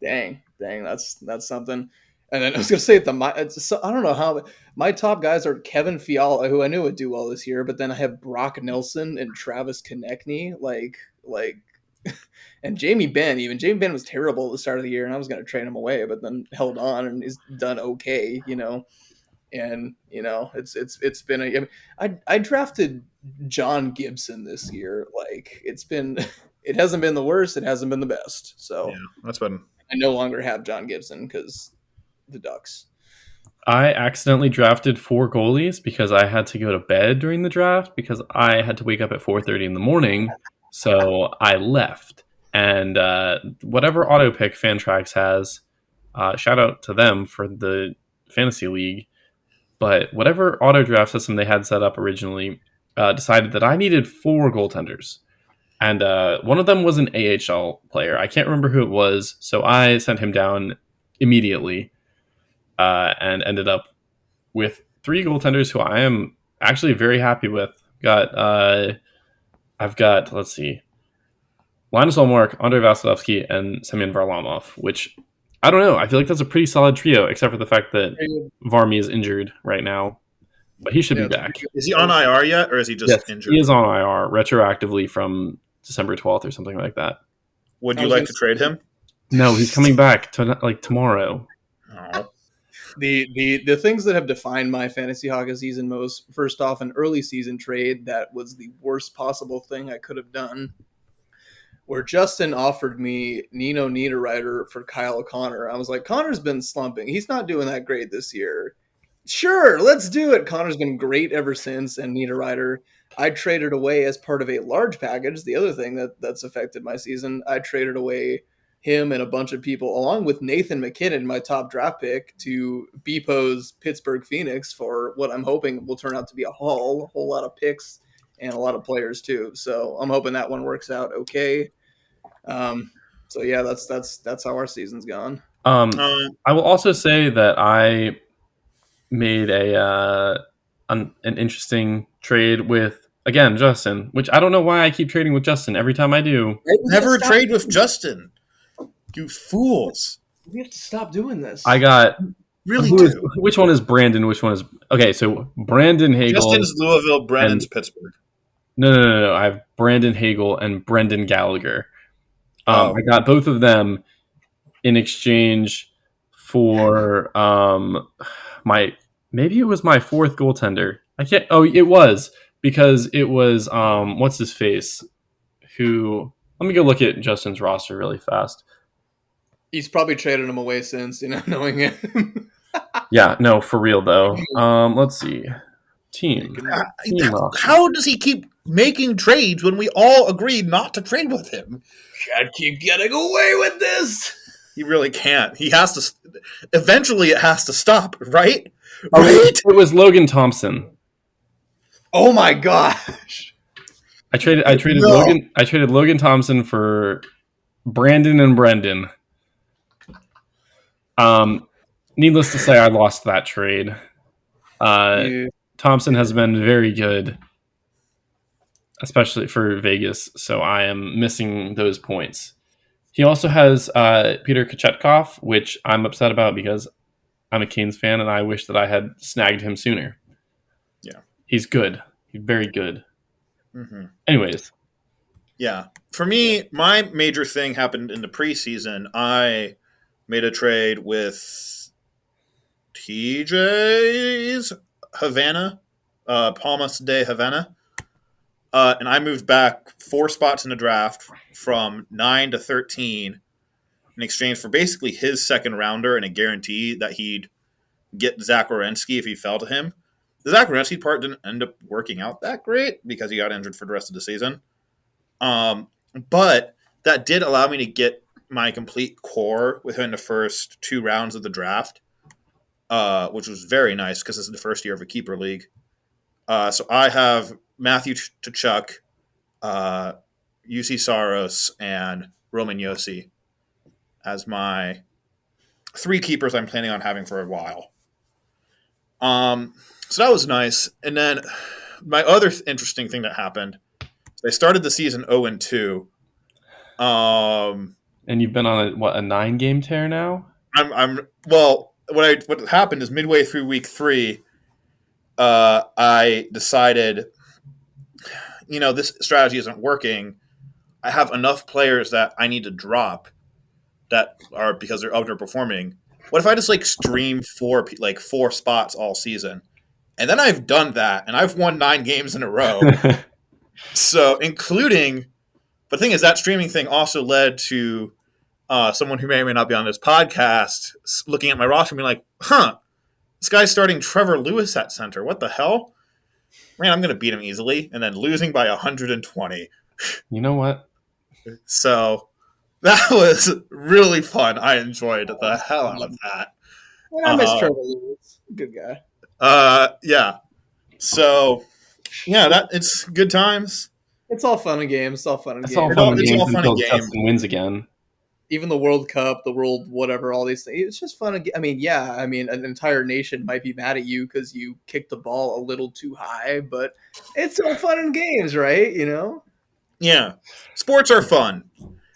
Dang, that's something. And then I was going to say I don't know how my top guys are Kevin Fiala, who I knew would do well this year, but then I have Brock Nelson and Travis Konechny, like. And Jamie Benn was terrible at the start of the year, and I was going to trade him away, but then held on and he's done okay, And it's been I drafted John Gibson this year. Like it hasn't been the worst, it hasn't been the best. So yeah, that's been. I no longer have John Gibson because the Ducks. I accidentally drafted 4 goalies because I had to go to bed during the draft because I had to wake up at 4:30 in the morning. So I left, and whatever auto pick Fantrax has, shout out to them for the fantasy league. But whatever auto draft system they had set up originally decided that I needed 4 goaltenders, and one of them was an AHL player. I can't remember who it was, so I sent him down immediately, and ended up with 3 goaltenders who I am actually very happy with. I've got, let's see, Linus Ullmark, Andrei Vasilevsky, and Semyon Varlamov, which, I don't know, I feel like that's a pretty solid trio, except for the fact that Varmy is injured right now, but he should be back. Is he on IR yet, or is he just injured? He is on IR, retroactively from December 12th or something like that. Would you like to trade him? No, he's coming back tomorrow. Oh. The things that have defined my fantasy hockey season most, first off, an early season trade that was the worst possible thing I could have done, where Justin offered me Nino Niederreiter for Kyle O'Connor. I was like, Connor's been slumping. He's not doing that great this year. Sure, let's do it. Connor's been great ever since, and Niederreiter, I traded away as part of a large package. The other thing that's affected my season, I traded away him and a bunch of people, along with Nathan McKinnon, my top draft pick, to Bepo's Pittsburgh Phoenix for what I'm hoping will turn out to be a whole lot of picks and a lot of players too. So I'm hoping that one works out okay. So yeah, that's how our season's gone. I will also say that I made an interesting trade with, again, Justin, which I don't know why I keep trading with Justin every time I do. Never trade with Justin. You fools. We have to stop doing this. I got Really which one is Brandon? Which one is okay? So Brandon Hagel. Justin's Louisville, Brandon's Pittsburgh. No. I have Brandon Hagel and Brendan Gallagher. I got both of them in exchange for maybe it was my fourth goaltender. I can't. Oh, it was because it was what's his face? Who? Let me go look at Justin's roster really fast. He's probably traded him away since, knowing him. Yeah, no, for real though. Let's see. Team How does he keep making trades when we all agreed not to trade with him? Can't keep getting away with this. He really can't. He has to. Eventually, it has to stop, right? Right? It was Logan Thompson. Oh my gosh! I traded Logan Thompson for Brandon and Brendan. Needless to say, I lost that trade. Thompson has been very good, especially for Vegas, so I am missing those points. He also has Peter Kochetkov, which I'm upset about because I'm a Canes fan and I wish that I had snagged him sooner. Yeah. He's good. He's very good. Mm-hmm. Anyways. Yeah. For me, my major thing happened in the preseason. I made a trade with TJ's Havana, Palmas de Havana. And I moved back 4 spots in the draft from 9 to 13 in exchange for basically his second rounder and a guarantee that he'd get Zach Werenski if he fell to him. The Zach Werenski part didn't end up working out that great because he got injured for the rest of the season. But that did allow me to get my complete core within the first 2 rounds of the draft, which was very nice because this is the first year of a keeper league. So I have Matthew Tkachuk, UC Saros, and Roman Josi as my 3 keepers I'm planning on having for a while. So that was nice. And then my other interesting thing that happened, they started the season 0-2. And you've been on a 9-game tear now? What happened is midway through week 3, I decided, this strategy isn't working. I have enough players that I need to drop that are because they're underperforming. What if I just stream 4 spots all season? And then I've done that, and I've won 9 games in a row. So, including, but the thing is, that streaming thing also led to someone who may or may not be on this podcast looking at my roster and being like, this guy's starting Trevor Lewis at center. What the hell? Man, I'm going to beat him easily. And then losing by 120. You know what? So that was really fun. I enjoyed the hell out of that. I miss Trevor Lewis. Good guy. Yeah. So, yeah, it's good times. It's all fun and games. It's all fun and games. It's all fun and games until Justin wins again. Even the World Cup, the World whatever, all these things. It's just fun. An entire nation might be mad at you because you kicked the ball a little too high, but it's all fun and games, right? Yeah. Sports are fun.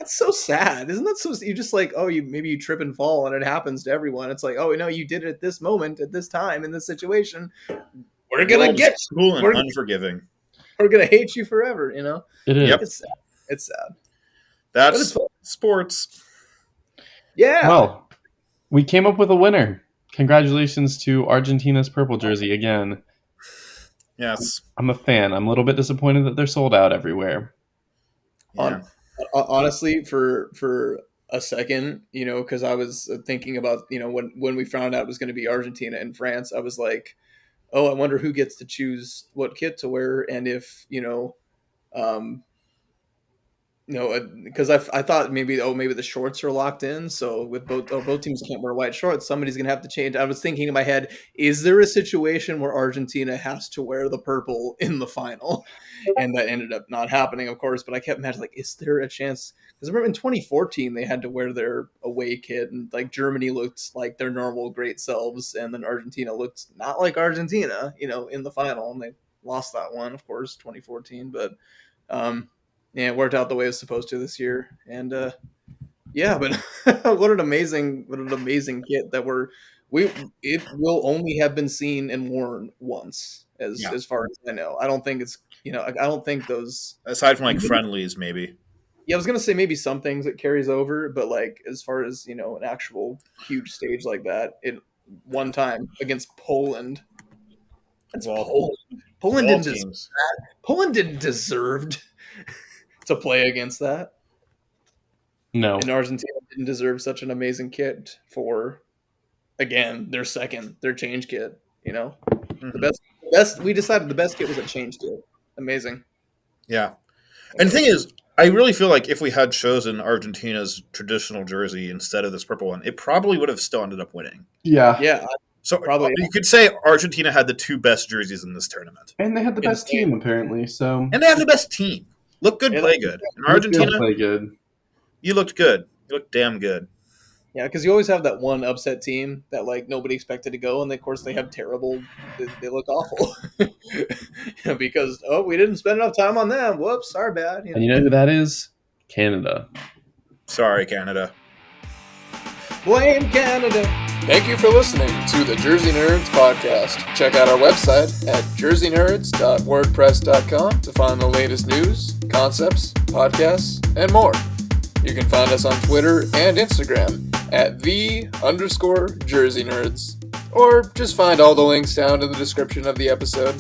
That's so sad. Isn't that so? You just maybe you trip and fall and it happens to everyone. It's like, oh, no, you did it at this moment, at this time, in this situation. We're going to get cool and unforgiving. We're going to hate you forever, It is. Yep. It's sad. It's sad. That's sports. Yeah. Well, We came up with a winner. Congratulations to Argentina's purple jersey again. Yes. I'm a fan. I'm a little bit disappointed that they're sold out everywhere. Yeah. Honestly, for a second, because I was thinking about, when we found out it was going to be Argentina and France, I was like, oh, I wonder who gets to choose what kit to wear, and if because I thought maybe the shorts are locked in. So with both teams can't wear white shorts, somebody's gonna have to change. I was thinking in my head, is there a situation where Argentina has to wear the purple in the final? And that ended up not happening, of course. But I kept imagining, like, is there a chance? Because I remember in 2014 they had to wear their away kit, and like Germany looked like their normal great selves, and then Argentina looked not like Argentina, in the final, and they lost that one, of course, 2014. But yeah, it worked out the way it was supposed to this year, and yeah, but what an amazing kit that it will only have been seen and worn once, as far as I know. I don't think it's I don't think those, aside from like friendlies, maybe. Yeah, I was gonna say maybe some things it carries over, but like as far as an actual huge stage like that, it one time against Poland. That's Poland. Poland didn't deserve to play against that. No. And Argentina didn't deserve such an amazing kit for, again, their change kit. Mm-hmm. The best. We decided the best kit was a change kit. Amazing. Yeah, and the thing is, I really feel like if we had chosen Argentina's traditional jersey instead of this purple one, it probably would have still ended up winning. Yeah. So probably you could say Argentina had the two best jerseys in this tournament, and they had the best team apparently. So and they have the best team. Look good, play good. In Argentina, play good. You looked good. You looked damn good. Yeah, because you always have that one upset team that like nobody expected to go, and of course they have terrible. They look awful because we didn't spend enough time on them. Whoops, our bad. And you know who that is? Canada. Sorry, Canada. Blame Canada. Thank you for listening to the Jersey Nerds podcast. Check out our website at jerseynerds.wordpress.com to find the latest news, concepts, podcasts, and more. You can find us on Twitter and Instagram at @the_Jersey Nerds. Or just find all the links down in the description of the episode.